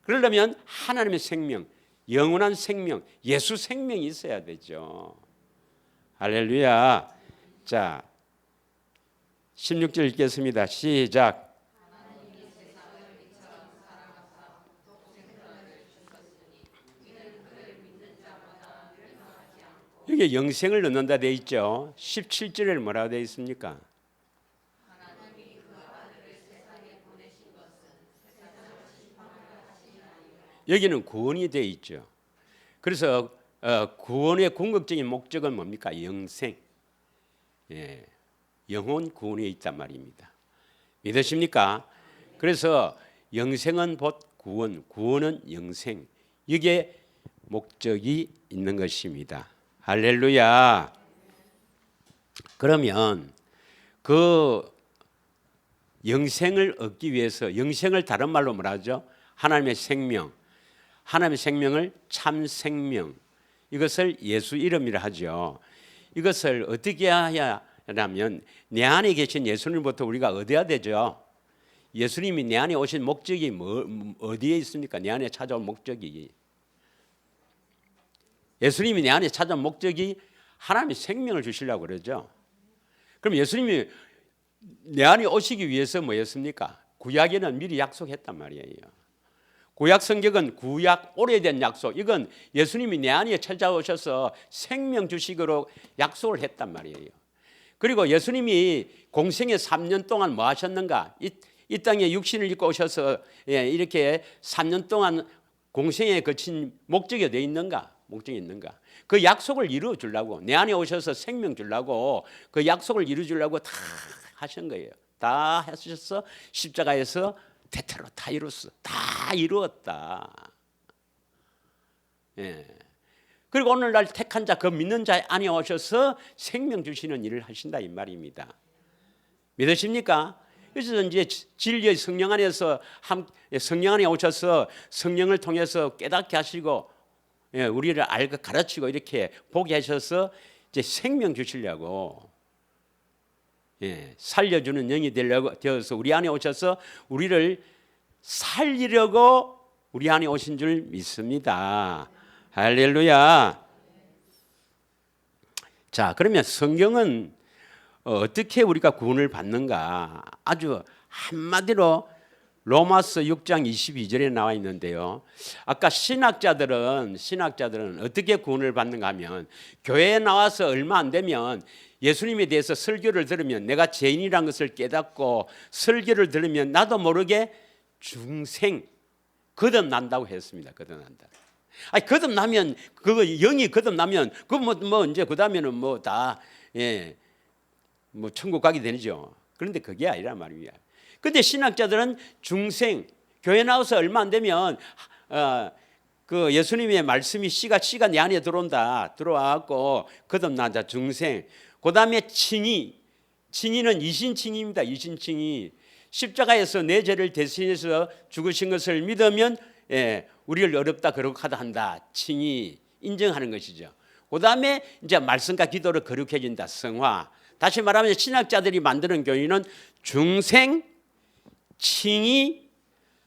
그러려면 하나님의 생명, 영원한 생명, 예수 생명이 있어야 되죠. 할렐루야. 자, 16절 읽겠습니다. 시작. 여기 영생을 넣는다 돼 있죠. 17절에 뭐라고 돼 있습니까? 여기는 구원이 돼 있죠. 그래서 구원의 궁극적인 목적은 뭡니까? 영생. 예, 영혼 구원에 있단 말입니다. 믿으십니까? 그래서 영생은 곧 구원, 구원은 영생. 이게 목적이 있는 것입니다. 할렐루야. 그러면 그 영생을 얻기 위해서, 영생을 다른 말로 뭐라 하죠? 하나님의 생명, 하나님의 생명을 참 생명, 이것을 예수 이름이라 하죠. 이것을 어떻게 해야 하냐면 내 안에 계신 예수님부터 우리가 얻어야 되죠. 예수님이 내 안에 오신 목적이 어디에 있습니까? 내 안에 찾아온 목적이, 예수님이 내 안에 찾아온 목적이 하나님의 생명을 주시려고 그러죠. 그럼 예수님이 내 안에 오시기 위해서 뭐였습니까? 구약에는 미리 약속했단 말이에요. 구약 성경은 구약 오래된 약속, 이건 예수님이 내 안에 찾아오셔서 생명 주식으로 약속을 했단 말이에요. 그리고 예수님이 공생의 3년 동안 뭐 하셨는가? 이 땅에 육신을 입고 오셔서 이렇게 3년 동안 공생에 거친 목적이 어디에 있는가? 목적이 있는가? 그 약속을 이루어 주려고, 내 안에 오셔서 생명 주려고 그 약속을 이루어 주려고 다 하신 거예요. 다 하셔서 십자가에서 대체로 다 이뤘어. 다 이루었다. 예. 그리고 오늘날 택한 자, 그 믿는 자 안에 오셔서 생명 주시는 일을 하신다 이 말입니다. 믿으십니까? 그래서 이제 진리의 성령 안에서 성령 안에 오셔서 성령을 통해서 깨닫게 하시고 우리를 알고 가르치고 이렇게 보게 하셔서 이제 생명 주시려고 살려주는 영이 되어서 우리 안에 오셔서 우리를 살리려고 우리 안에 오신 줄 믿습니다. 할렐루야. 자, 그러면 성경은 어떻게 우리가 구원을 받는가? 아주 한마디로 로마서 6장 22절에 나와 있는데요. 아까 신학자들은 어떻게 구원을 받는가 하면 교회에 나와서 얼마 안 되면 예수님에 대해서 설교를 들으면 내가 죄인이라는 것을 깨닫고 설교를 들으면 나도 모르게 중생 거듭난다고 했습니다. 거듭난다. 아니 거듭나면 그거 영이 거듭나면 그 뭐 이제 그다음에는 뭐 다 뭐 천국 가게 되죠. 그런데 그게 아니란 말이야. 근데 신학자들은 중생, 교회 나와서 얼마 안 되면 그 예수님의 말씀이 씨가 내 안에 들어와갖고 거듭나자 중생. 그다음에 칭의는 이신칭의입니다. 이신칭의. 십자가에서 내 죄를 대신해서 죽으신 것을 믿으면 우리를 어렵다 거룩하다 한다. 칭의 인정하는 것이죠. 그다음에 이제 말씀과 기도로 거룩해진다. 성화. 다시 말하면 신학자들이 만드는 교리는 중생, 칭의,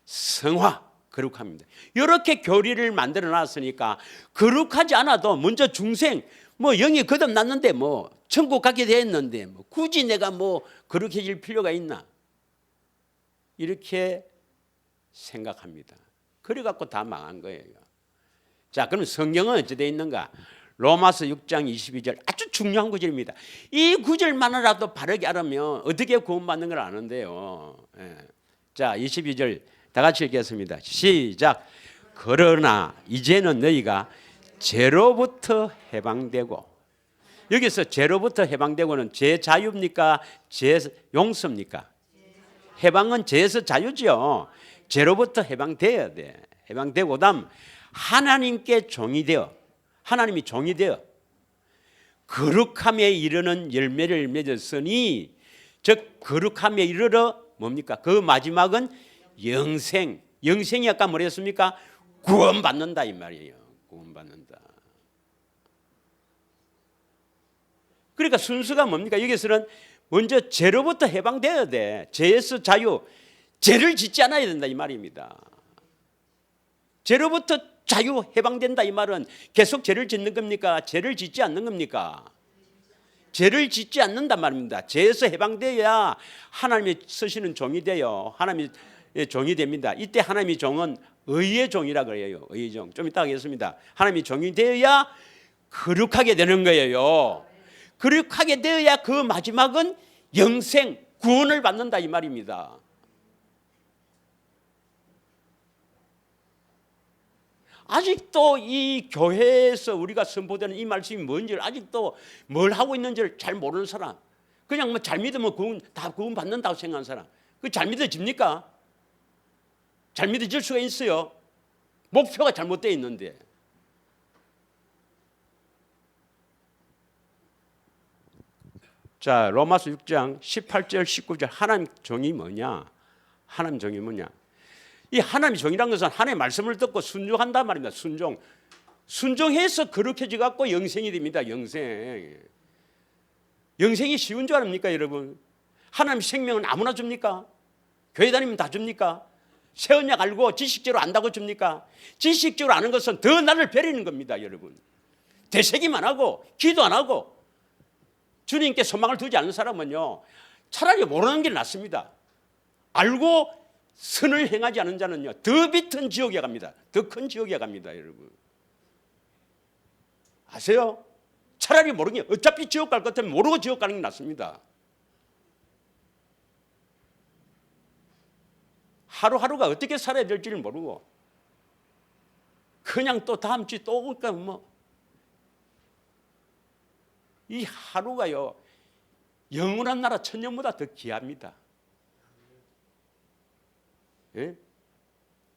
성화, 거룩합니다. 이렇게 교리를 만들어 놨으니까 거룩하지 않아도 먼저 중생, 뭐 영이 거듭났는데 뭐 천국 가게 되었는데 뭐 굳이 내가 뭐 거룩해질 필요가 있나? 이렇게 생각합니다. 그래 갖고 다 망한 거예요. 자, 그럼 성경은 어찌 되어 있는가? 로마서 6장 22절 아주 중요한 구절입니다. 이 구절만이라도 바르게 알으면 어떻게 구원받는 걸 아는데요. 자, 22절 다 같이 읽겠습니다. 시작. 그러나 이제는 너희가 죄로부터 해방되고, 여기서 죄로부터 해방되고는 죄 자유입니까? 죄 용서입니까? 해방은 죄에서 자유죠. 죄로부터 해방되어야 돼. 해방되고 그다음 하나님께 종이 되어, 하나님이 종이 되어 거룩함에 이르는 열매를 맺었으니, 즉 거룩함에 이르러 뭡니까? 그 마지막은 영생. 영생이 아까 뭐랬습니까? 구원받는다 이 말이에요. 구원받는다. 그러니까 순서가 뭡니까? 여기서는 먼저 죄로부터 해방되어야 돼. 죄에서 자유. 죄를 짓지 않아야 된다 이 말입니다. 죄로부터 자유 해방된다 이 말은 계속 죄를 짓는 겁니까? 죄를 짓지 않는 겁니까? 죄를 짓지 않는단 말입니다. 죄에서 해방되어야 하나님의 쓰시는 종이 되어 하나님의 종이 됩니다. 이때 하나님의 종은 의의 종이라 그래요. 의의 종. 좀 이따 하겠습니다. 하나님의 종이 되어야 거룩하게 되는 거예요. 거룩하게 되어야 그 마지막은 영생, 구원을 받는다 이 말입니다. 아직도 이 교회에서 우리가 선포되는 이 말씀이 뭔지를 아직도 뭘 하고 있는지를 잘 모르는 사람, 그냥 뭐 잘 믿으면 다 구원 받는다고 생각하는 사람, 그 잘 믿어집니까? 잘 믿어질 수가 있어요. 목표가 잘못되어 있는데. 자, 로마서 6장 18절 19절 하나님 종이 뭐냐? 하나님 종이 뭐냐? 이 하나님의 종이란 것은 하나님의 말씀을 듣고 순종한단 말입니다. 순종해서 거룩해져 갖고 영생이 됩니다. 영생이 쉬운 줄 아닙니까 여러분? 하나님의 생명은 아무나 줍니까? 교회 다니면 다 줍니까? 새 언약 알고 지식적으로 안다고 줍니까? 지식적으로 아는 것은 더 나를 버리는 겁니다 여러분. 되새김 안 하고 기도 안 하고 주님께 소망을 두지 않는 사람은요 차라리 모르는 게 낫습니다. 알고 선을 행하지 않은 자는요 더 빛은 지옥에 갑니다. 더 큰 지옥에 갑니다 여러분. 아세요? 차라리 모르는 게 어차피 지옥 갈 것 같으면 모르고 지옥 가는 게 낫습니다. 하루하루가 어떻게 살아야 될지를 모르고 그냥 또 다음 주에 또 올까 이 하루가요 영원한 나라 천년보다 더 귀합니다. 예?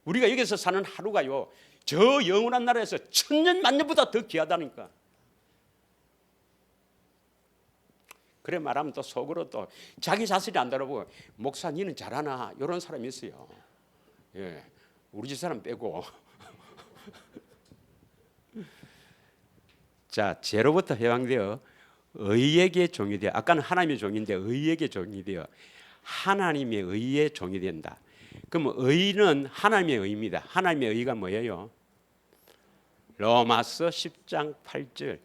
우리가 여기서 사는 하루가요 저 영원한 나라에서 천년 만년보다 더 귀하다니까. 그래 말하면 또 속으로 또 자기 자신이 안 돌아보고 목사 니는 잘하나 이런 사람이 있어요. 예, 우리 집 사람 빼고. 자, 죄로부터 해방되어 의에게 종이 되어, 아까는 하나님의 종인데 의에게 종이 되어 하나님의 의의 종이 된다. 그럼 의는 하나님의 의입니다. 하나님의 의가 뭐예요? 로마서 10장 8절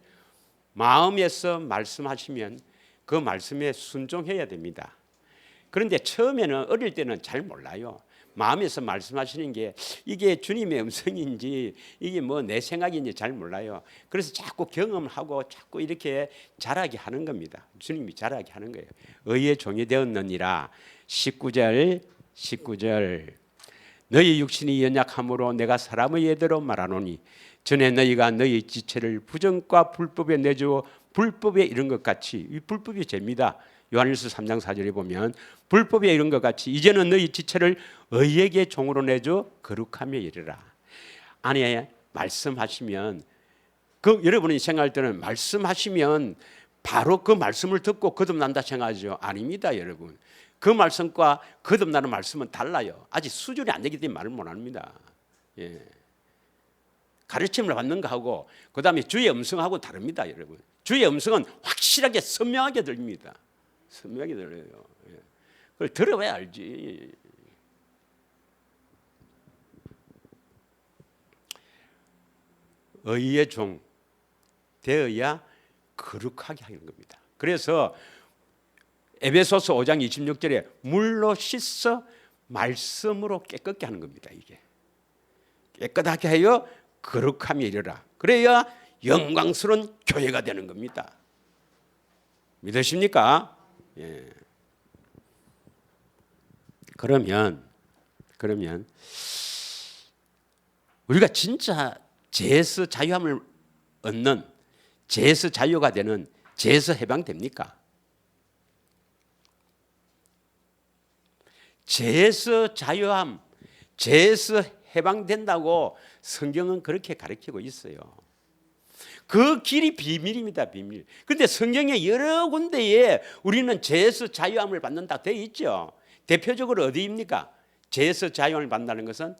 마음에서 말씀하시면 그 말씀에 순종해야 됩니다. 그런데 처음에는 어릴 때는 잘 몰라요. 마음에서 말씀하시는 게 이게 주님의 음성인지 이게 뭐 내 생각인지 잘 몰라요. 그래서 자꾸 경험을 하고 자꾸 이렇게 자라게 하는 겁니다. 주님이 자라게 하는 거예요. 의의 종이 되었느니라. 19절 너희 육신이 연약함으로 내가 사람의 예대로 말하노니 전에 너희가 너희 지체를 부정과 불법에 내주어 불법에 이른 것 같이, 이 불법이 죄입니다. 요한일서 3장 4절에 보면 불법에 이른 것 같이 이제는 너희 지체를 의에게 종으로 내줘 거룩하며 이르라. 안에 말씀하시면 여러분이 생각할 때는 말씀하시면 바로 그 말씀을 듣고 거듭난다 생각하죠. 아닙니다 여러분. 그 말씀과 거듭나는 말씀은 달라요. 아직 수준이 안 되기 때문에 말을 못합니다. 예. 가르침을 받는 거하고 그 다음에 주의 음성하고 다릅니다 여러분. 주의 음성은 확실하게 선명하게 들립니다. 선명하게 들려요. 예. 그걸 들어봐야 알지. 의의 종 되어야 거룩하게 하는 겁니다. 그래서 에베소서 5장 26절에 물로 씻어 말씀으로 깨끗게 하는 겁니다. 이게 깨끗하게 하여 거룩함에 이르라. 그래야 영광스러운 교회가 되는 겁니다. 믿으십니까? 예. 그러면 우리가 진짜 죄에서 자유함을 얻는, 죄에서 자유가 되는, 죄에서 해방됩니까? 죄에서 자유함, 죄에서 해방된다고 성경은 그렇게 가르치고 있어요. 그 길이 비밀입니다. 비밀. 그런데 성경에 여러 군데에 우리는 죄에서 자유함을 받는다 되어 있죠. 대표적으로 어디입니까? 죄에서 자유함을 받는다는 것은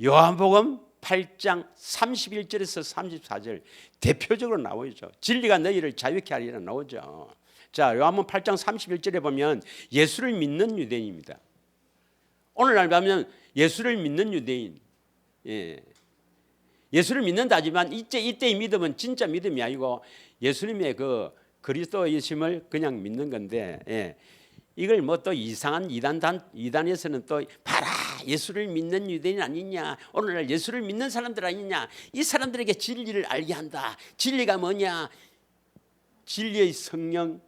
요한복음 8장 31절에서 34절 대표적으로 나오죠. 진리가 너희를 자유케 하리라 나오죠. 자, 요한복음 8장 31절에 보면 예수를 믿는 유대인입니다. 오늘날 보면 예수를 믿는 유대인, 예수를 믿는다지만 이때의 믿음은 진짜 믿음이 아니고 예수님의 그 그리스도이심을 그냥 믿는 건데, 예. 이걸 뭐 또 이상한 이단에서는 또 봐라, 예수를 믿는 유대인 아니냐, 오늘날 예수를 믿는 사람들 아니냐, 이 사람들에게 진리를 알게 한다. 진리가 뭐냐? 진리의 성령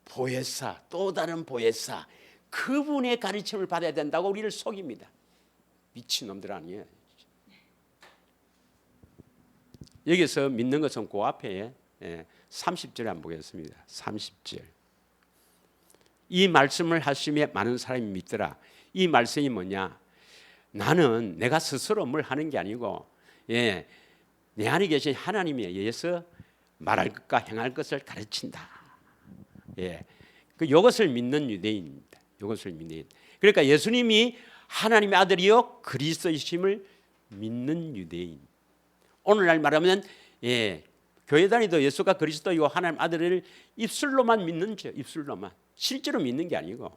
보혜사, 또 다른 보혜사, 그분의 가르침을 받아야 된다고 우리를 속입니다. 미친놈들 아니에요. 여기서 믿는 것은 그 앞에 30절에 한번 보겠습니다. 30절. 이 말씀을 하시며 많은 사람이 믿더라. 이 말씀이 뭐냐? 나는 내가 스스로 뭘 하는 게 아니고, 내 안에 계신 하나님에 의해서 말할 것과 행할 것을 가르친다. 이것을 믿는 유대인입니다. 이것을 믿는. 그러니까 예수님이 하나님의 아들이요 그리스도이심을 믿는 유대인. 오늘날 말하면 교회 다니도 예수가 그리스도이고 하나님 아들을 입술로만 믿는 죄, 입술로만. 실제로 믿는 게 아니고,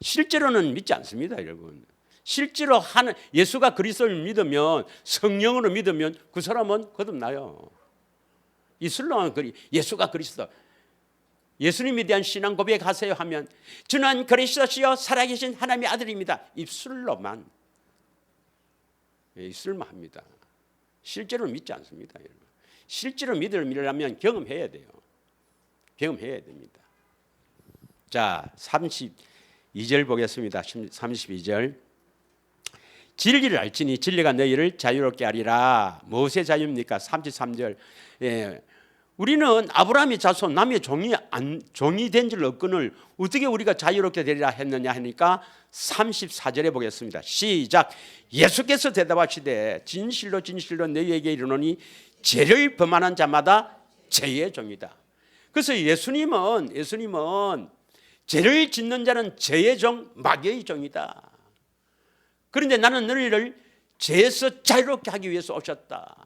실제로는 믿지 않습니다, 여러분. 실제로 예수가 그리스도를 믿으면, 성령으로 믿으면 그 사람은 거듭나요. 입술로만 예수가 그리스도, 예수님에 대한 신앙 고백하세요 하면 주는 그리스도시요 살아계신 하나님의 아들입니다. 입술로만, 입술만 합니다. 실제로 믿지 않습니다, 여러분. 실제로 믿으려면 경험해야 돼요. 경험해야 됩니다. 자, 32절 보겠습니다. 32절. 진리를 알지니 진리가 너희를 자유롭게 하리라. 무엇의 자유입니까? 33절. 우리는 아브라함의 자손, 남의 종이 된 줄 없거늘 어떻게 우리가 자유롭게 되리라 했느냐 하니까 34절에 보겠습니다. 시작. 예수께서 대답하시되 진실로 진실로 너희에게 이르노니 죄를 범하는 자마다 죄의 종이다. 그래서 예수님은 죄를 짓는 자는 죄의 종, 마귀의 종이다. 그런데 나는 너희를 죄에서 자유롭게 하기 위해서 오셨다.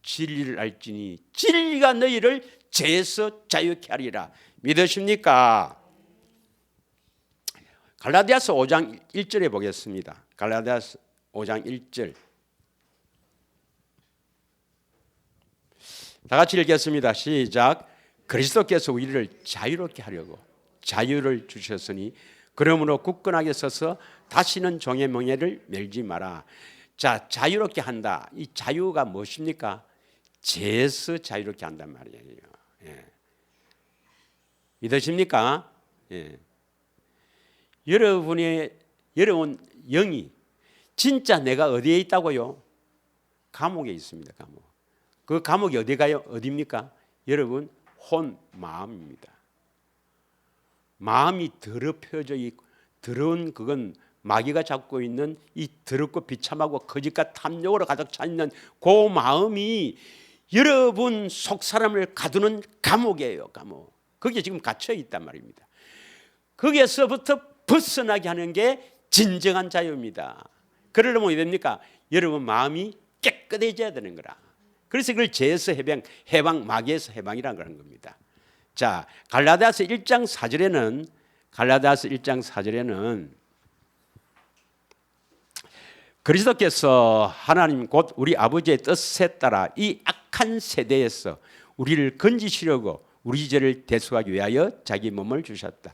진리를 알지니 진리가 너희를 죄에서 자유케 하리라. 믿으십니까? 갈라디아서 5장 1절에 보겠습니다. 갈라디아서 5장 1절. 다 같이 읽겠습니다. 시작. 그리스도께서 우리를 자유롭게 하려고 자유를 주셨으니 그러므로 굳건하게 서서 다시는 종의 멍에를 мер지 마라. 자, 자유롭게 한다. 이 자유가 무엇입니까? 죄에서 자유롭게 한단 말이에요. 믿으십니까? 여러분 영이 진짜 내가 어디에 있다고요? 감옥에 있습니다. 감옥. 그 감옥이 어디가요? 어디입니까? 여러분 혼 마음입니다. 마음이 더럽혀져 있고, 더러운 그건 마귀가 잡고 있는 이 더럽고 비참하고 거짓과 탐욕으로 가득 차 있는 그 마음이 여러분 속 사람을 가두는 감옥이에요. 감옥. 거기에 지금 갇혀 있단 말입니다. 거기에서부터 벗어나게 하는 게 진정한 자유입니다. 그러려면 어떻게 됩니까? 여러분 마음이 깨끗해져야 되는 거라. 그래서 그걸 죄에서 해방, 마귀에서 해방이라는 그런 겁니다. 자, 갈라디아서 1장 4절에는 그리스도께서 하나님 곧 우리 아버지의 뜻에 따라 이 악한 세대에서 우리를 건지시려고 우리 죄를 대속하기 위하여 자기 몸을 주셨다.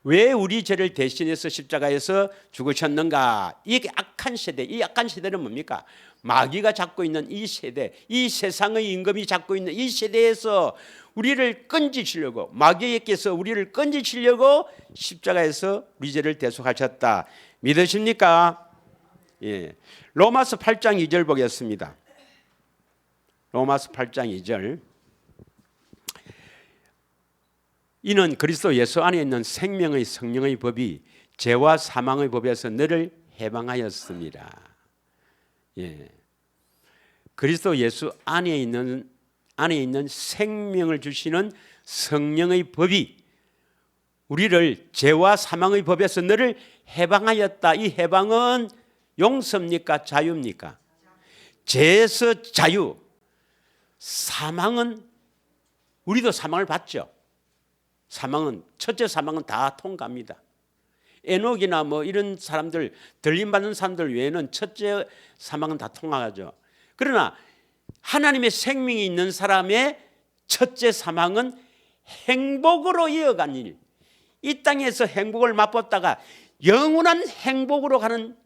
왜 우리 죄를 대신해서 십자가에서 죽으셨는가? 이 악한 세대, 이 악한 세대는 뭡니까? 마귀가 잡고 있는 이 세대, 이 세상의 임금이 잡고 있는 이 세대에서 우리를 건지시려고, 마귀에게서 우리를 건지시려고 십자가에서 우리 죄를 대속하셨다. 믿으십니까? 예. 로마서 8장 2절 보겠습니다. 로마서 8장 2절. 이는 그리스도 예수 안에 있는 생명의 성령의 법이 죄와 사망의 법에서 너를 해방하였습니다. 예. 그리스도 예수 안에 있는 생명을 주시는 성령의 법이 우리를 죄와 사망의 법에서 너를 해방하였다. 이 해방은 용서입니까? 자유입니까? 죄에서 자유. 사망은 우리도 사망을 받죠. 첫째 사망은 다 통과합니다. 에녹이나 뭐 이런 사람들, 들림받는 사람들 외에는 첫째 사망은 다 통과하죠. 그러나 하나님의 생명이 있는 사람의 첫째 사망은 행복으로 이어간 일, 이 땅에서 행복을 맛봤다가 영원한 행복으로 가는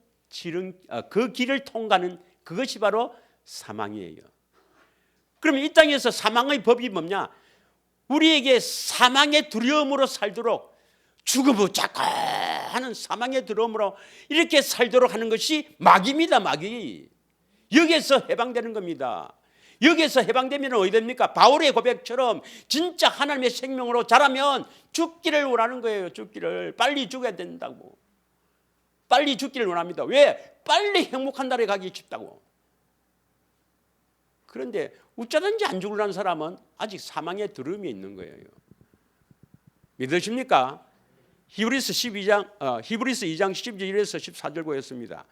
그 길을 통과하는 그것이 바로 사망이에요. 그러면 이 땅에서 사망의 법이 뭐냐? 우리에게 사망의 두려움으로 살도록, 죽음을 자꾸 하는 사망의 두려움으로 이렇게 살도록 하는 것이 마귀입니다. 마귀. 여기에서 해방되는 겁니다. 여기에서 해방되면 어디 됩니까? 바울의 고백처럼 진짜 하나님의 생명으로 자라면 죽기를 원하는 거예요. 죽기를. 빨리 죽어야 된다고. 빨리 죽기를 원합니다. 왜? 빨리 행복한 날에 가기 쉽다고. 그런데 어쩌든지 안 죽으려는 사람은 아직 사망의 두려움이 있는 거예요. 믿으십니까? 히브리서 2장 12절에서 14절 보였습니다.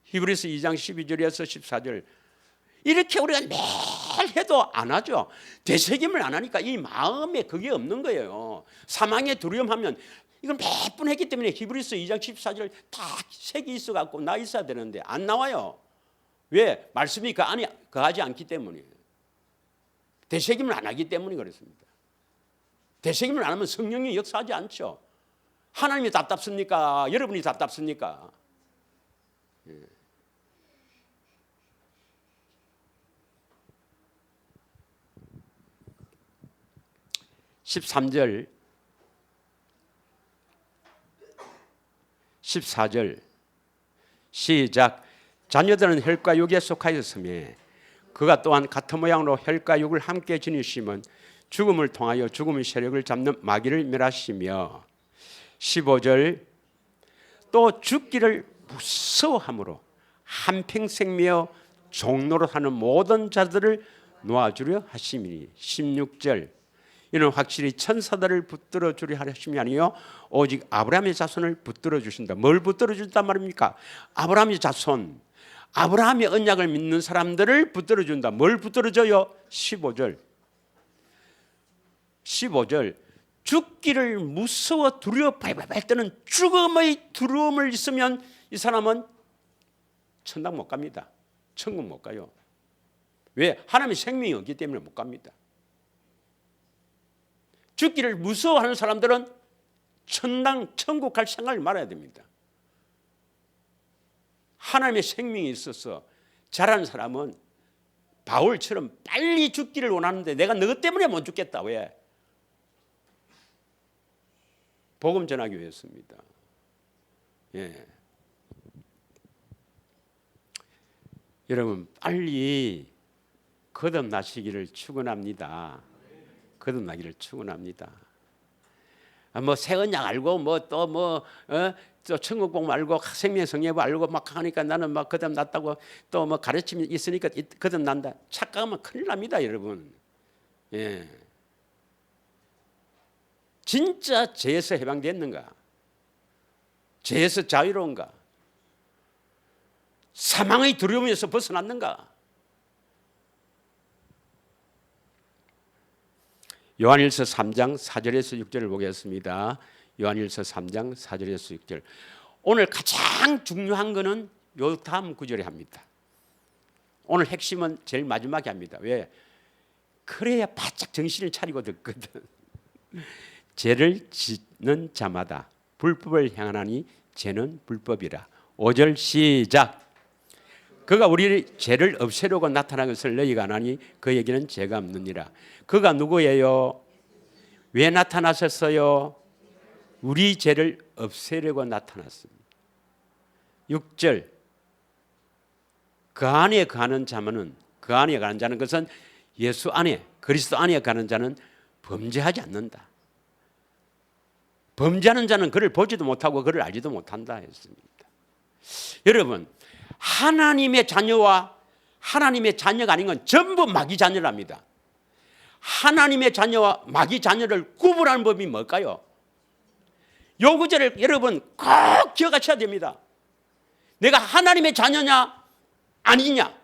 히브리서 2장 12절에서 14절. 이렇게 우리가 매일 해도 안 하죠. 되새김을 안 하니까 이 마음에 그게 없는 거예요. 사망의 두려움하면 이걸 몇 번 했기 때문에 히브리서 2장 14절 다 색이 있어갖고 나 있어야 되는데 안 나와요. 왜? 말씀이 그 안에 거하지 않기 때문이에요. 되새김을 안 하기 때문에 그렇습니다. 되새김을 안 하면 성령이 역사하지 않죠. 하나님이 답답습니까? 여러분이 답답습니까? 13절 14절 시작. 자녀들은 혈과 육에 속하였으며 그가 또한 같은 모양으로 혈과 육을 함께 지니심은 죽음을 통하여 죽음의 세력을 잡는 마귀를 멸하시며 15절 또 죽기를 무서워함으로 한평생며 종노릇 하는 모든 자들을 놓아주려 하심이니 16절 이는 확실히 천사들을 붙들어 주려 하심이 아니요 오직 아브라함의 자손을 붙들어 주신다. 뭘 붙들어 준단 말입니까? 아브라함의 자손, 아브라함의 언약을 믿는 사람들을 붙들어 준다. 뭘 붙들어 줘요? 15절 죽기를 무서워 두려워 발발발 떠는 죽음의 두려움을 있으면 이 사람은 천당 못 갑니다. 천국 못 가요. 왜? 하나님의 생명이 없기 때문에 못 갑니다. 죽기를 무서워하는 사람들은 천당, 천국 갈 생각을 말아야 됩니다. 하나님의 생명이 있어서 자라는 사람은 바울처럼 빨리 죽기를 원하는데 내가 너 때문에 못 죽겠다. 왜? 복음 전하기 위해서입니다. 예. 여러분 빨리 거듭나시기를 축원합니다. 거듭나기를 축원합니다. 뭐 새 언약 알고 뭐 또 또 천국복 말고 생명성예부 알고 막 하니까 나는 막 거듭났다고 또 뭐 가르침이 있으니까 거듭난다. 착각하면 큰일 납니다, 여러분. 예. 진짜 죄에서 해방됐는가? 죄에서 자유로운가? 사망의 두려움에서 벗어났는가? 요한일서 3장 4절에서 6절을 보겠습니다. 요한일서 3장 4절에서 6절. 오늘 가장 중요한 것은 요 다음 구절에 합니다. 오늘 핵심은 제일 마지막에 합니다. 왜? 그래야 바짝 정신을 차리고 듣거든. 죄를 짓는 자마다 불법을 행하나니 죄는 불법이라. 5절 시작. 그가 우리 죄를 없애려고 나타난 것을 너희가 아나니 그에게는 죄가 없느니라. 그가 누구예요? 왜 나타나셨어요? 우리 죄를 없애려고 나타났습니다. 6절 그 안에 가는 자는 그 안에 가는 자는 것은 예수 안에 그리스도 안에 가는 자는 범죄하지 않는다. 범죄하는 자는 그를 보지도 못하고 그를 알지도 못한다 했습니다. 여러분 하나님의 자녀와 하나님의 자녀가 아닌 건 전부 마귀 자녀랍니다. 하나님의 자녀와 마귀 자녀를 구분하는 법이 뭘까요? 요 구절을 여러분 꼭 기억하셔야 됩니다. 내가 하나님의 자녀냐 아니냐.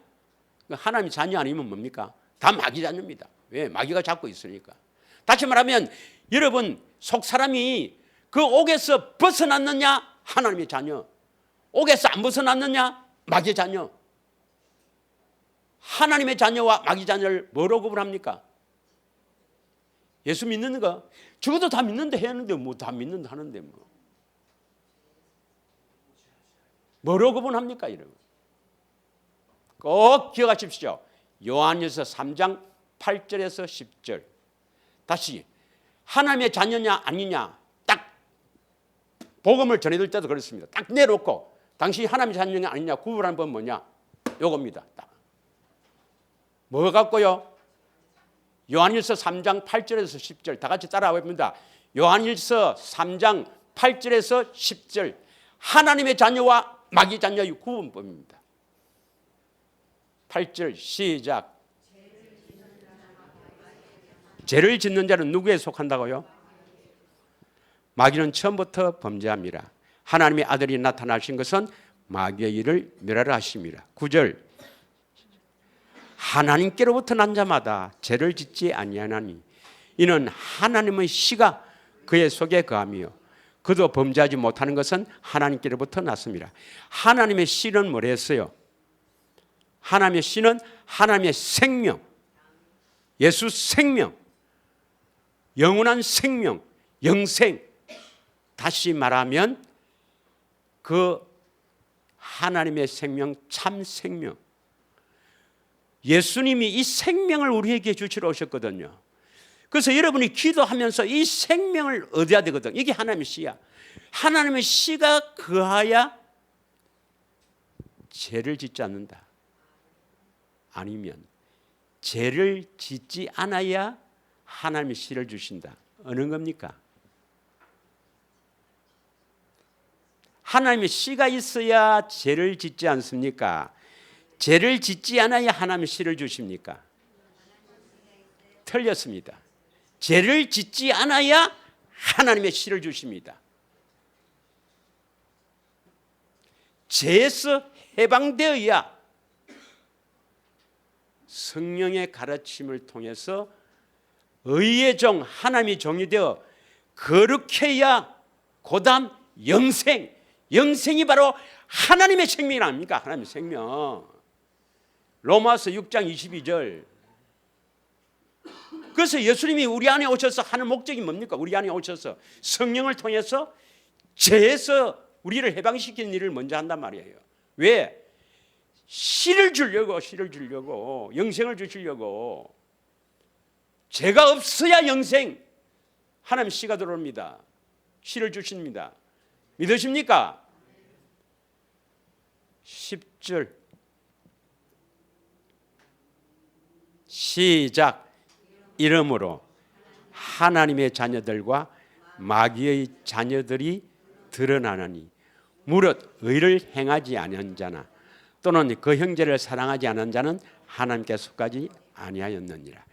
하나님의 자녀 아니면 뭡니까? 다 마귀 자녀입니다. 왜? 마귀가 잡고 있으니까. 다시 말하면 여러분 속 사람이 그 옥에서 벗어났느냐 하나님의 자녀, 옥에서 안 벗어났느냐 마귀 자녀. 하나님의 자녀와 마귀 자녀를 뭐로 구분합니까? 예수 믿는 거 적어도 다 믿는데 했는데 뭐 다 믿는다 하는데 뭐로 구분합니까? 이러고 꼭 기억하십시오. 요한일서 3장 8절에서 10절. 다시 하나님의 자녀냐 아니냐 딱 복음을 전해줄 때도 그렇습니다. 딱 내놓고 당신이 하나님의 자녀냐 아니냐 구분하는 건 뭐냐? 요겁니다. 딱. 뭐 갖고요? 요한일서 3장 8절에서 10절 다 같이 따라해봅니다. 요한일서 3장 8절에서 10절 하나님의 자녀와 마귀 자녀의 구분법입니다. 8절 시작. 죄를 짓는 자는 누구에 속한다고요? 마귀는 처음부터 범죄합니다. 하나님의 아들이 나타나신 것은 마귀의 일을 멸하라 하심이라. 9절 하나님께로부터 난 자마다 죄를 짓지 아니하나니 이는 하나님의 씨가 그의 속에 거하며 그도 범죄하지 못하는 것은 하나님께로부터 났습니다. 하나님의 씨는 뭐랬어요? 하나님의 씨는 하나님의 생명, 예수 생명, 영원한 생명, 영생. 다시 말하면 그 하나님의 생명, 참 생명. 예수님이 이 생명을 우리에게 주시러 오셨거든요. 그래서 여러분이 기도하면서 이 생명을 얻어야 되거든. 이게 하나님의 씨야. 하나님의 씨가 거하야 죄를 짓지 않는다. 아니면 죄를 짓지 않아야 하나님의 씨를 주신다. 어느 겁니까? 하나님의 씨가 있어야 죄를 짓지 않습니까? 죄를 짓지 않아야 하나님의 씨를 주십니까? 틀렸습니다. 죄를 짓지 않아야 하나님의 씨를 주십니다. 죄에서 해방되어야 성령의 가르침을 통해서 의의 종, 하나님의 종이 되어 거룩해야 그다음 영생, 영생이 바로 하나님의 생명이 아닙니까? 하나님의 생명. 로마서 6장 22절. 그래서 예수님이 우리 안에 오셔서 하는 목적이 뭡니까? 우리 안에 오셔서 성령을 통해서 죄에서 우리를 해방시키는 일을 먼저 한단 말이에요. 왜? 씨를 주려고, 영생을 주시려고. 죄가 없어야 영생, 하나님 씨가 들어옵니다. 씨를 주십니다. 믿으십니까? 10절 시작. 이러므로 하나님의 자녀들과 마귀의 자녀들이 드러나느니 무릇 의를 행하지 않은 자나 또는 그 형제를 사랑하지 않은 자는 하나님께 속하지 아니하였느니라.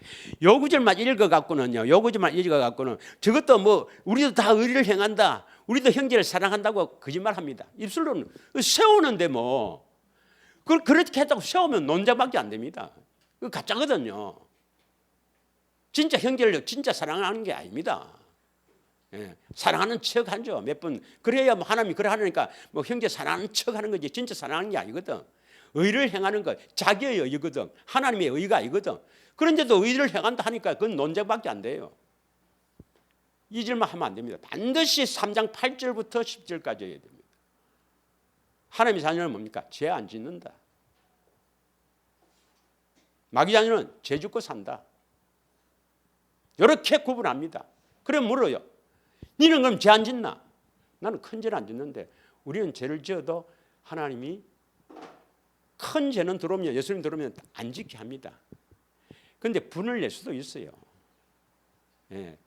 요 구절만 읽어갖고는요. 요 구절만 읽어갖고는 저것도 뭐 우리도 다 의를 행한다. 우리도 형제를 사랑한다고 거짓말합니다. 입술로는 세우는데 뭐 그렇게 했다고 세우면 논쟁밖에 안 됩니다. 그 가짜거든요. 진짜 형제를 진짜 사랑하는 게 아닙니다. 예, 사랑하는 척하죠. 몇 번 그래야 뭐 하나님이 그래 하니까 뭐 형제 사랑하는 척하는 거지 진짜 사랑하는 게 아니거든. 의를 행하는 것 자기의 의거든. 하나님의 의가 아니거든. 그런데도 의를 행한다 하니까 그건 논쟁밖에 안 돼요. 이 절만 하면 안 됩니다. 반드시 3장 8절부터 10절까지 해야 됩니다. 하나님의 자녀는 뭡니까? 죄 안 짓는다. 마귀 자녀는 죄 짓고 산다. 이렇게 구분합니다. 그럼 물어요. 너는 그럼 죄 안 짓나? 나는 큰 죄를 안 짓는데 우리는 죄를 지어도 하나님이 큰 죄는 들어오면 예수님 들어오면 안 지게 합니다. 그런데 분을 낼 수도 있어요. 예,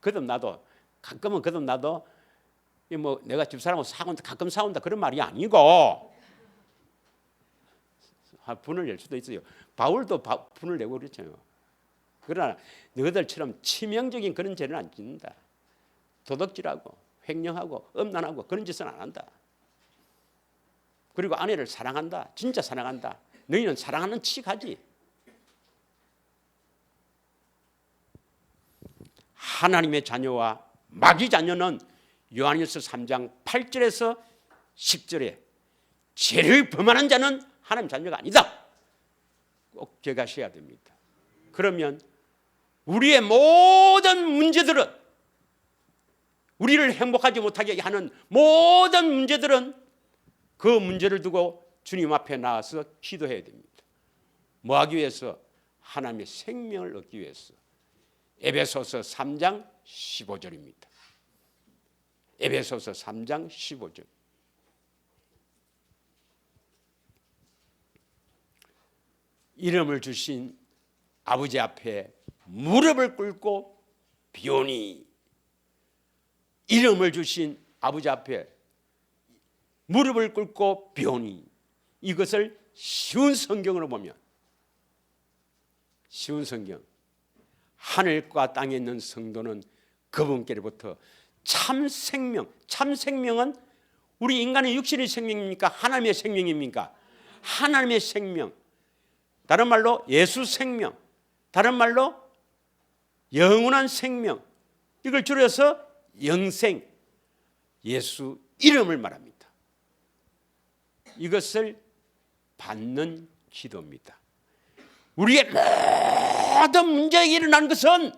거듭나도 가끔은 거듭나도 뭐 내가 집사람하고 싸운다 가끔 싸운다 그런 말이 아니고 분을 낼 수도 있어요. 바울도 분을 내고 그랬잖아요. 그러나 너희들처럼 치명적인 그런 죄는 안 짓는다. 도둑질하고 횡령하고 음란하고 그런 짓은 안 한다. 그리고 아내를 사랑한다. 진짜 사랑한다. 너희는 사랑하는 척하지. 하나님의 자녀와 마귀 자녀는 요한일서 3장 8절에서 10절에 죄를 범하는 자는 하나님 자녀가 아니다. 꼭 기억하셔야 됩니다. 그러면 우리의 모든 문제들은, 우리를 행복하지 못하게 하는 모든 문제들은 그 문제를 두고 주님 앞에 나와서 기도해야 됩니다. 뭐 하기 위해서? 하나님의 생명을 얻기 위해서. 에베소서 3장 15절입니다. 에베소서 3장 15절. 이름을 주신 아버지 앞에 무릎을 꿇고 비오니, 이름을 주신 아버지 앞에 무릎을 꿇고 비오니, 이것을 쉬운 성경으로 보면, 쉬운 성경, 하늘과 땅에 있는 성도는 그분께로부터 참 생명, 참 생명은 우리 인간의 육신의 생명입니까? 하나님의 생명입니까? 하나님의 생명, 다른 말로 예수 생명, 다른 말로 영원한 생명, 이걸 줄여서 영생, 예수 이름을 말합니다. 이것을 받는 기도입니다. 우리의 모든 문제가 일어난 것은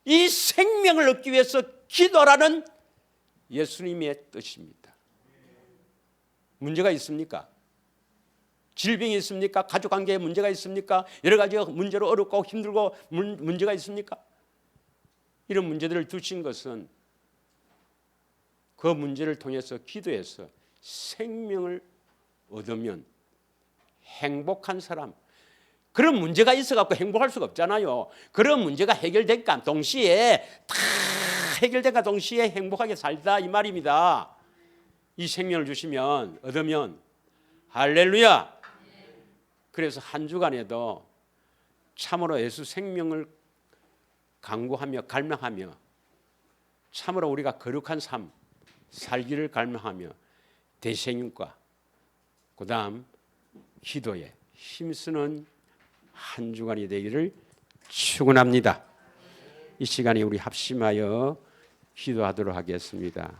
이 생명을 얻기 위해서 기도라는 예수님의 뜻입니다. 문제가 있습니까? 질병이 있습니까? 가족관계에 문제가 있습니까? 여러 가지 문제로 어렵고 힘들고 문제가 있습니까? 이런 문제들을 두신 것은 그 문제를 통해서 기도해서 생명을 얻으면 행복한 사람, 그런 문제가 있어갖고 행복할 수가 없잖아요. 그런 문제가 해결될까 동시에, 다 해결될까 동시에 행복하게 살다 이 말입니다. 이 생명을 주시면, 얻으면 할렐루야. 그래서 한 주간에도 참으로 예수 생명을 간구하며 갈망하며 참으로 우리가 거룩한 삶 살기를 갈망하며 대생육과 그 다음 기도에 힘쓰는 한 주간이 되기를 축원합니다. 이 시간에 우리 합심하여 기도하도록 하겠습니다.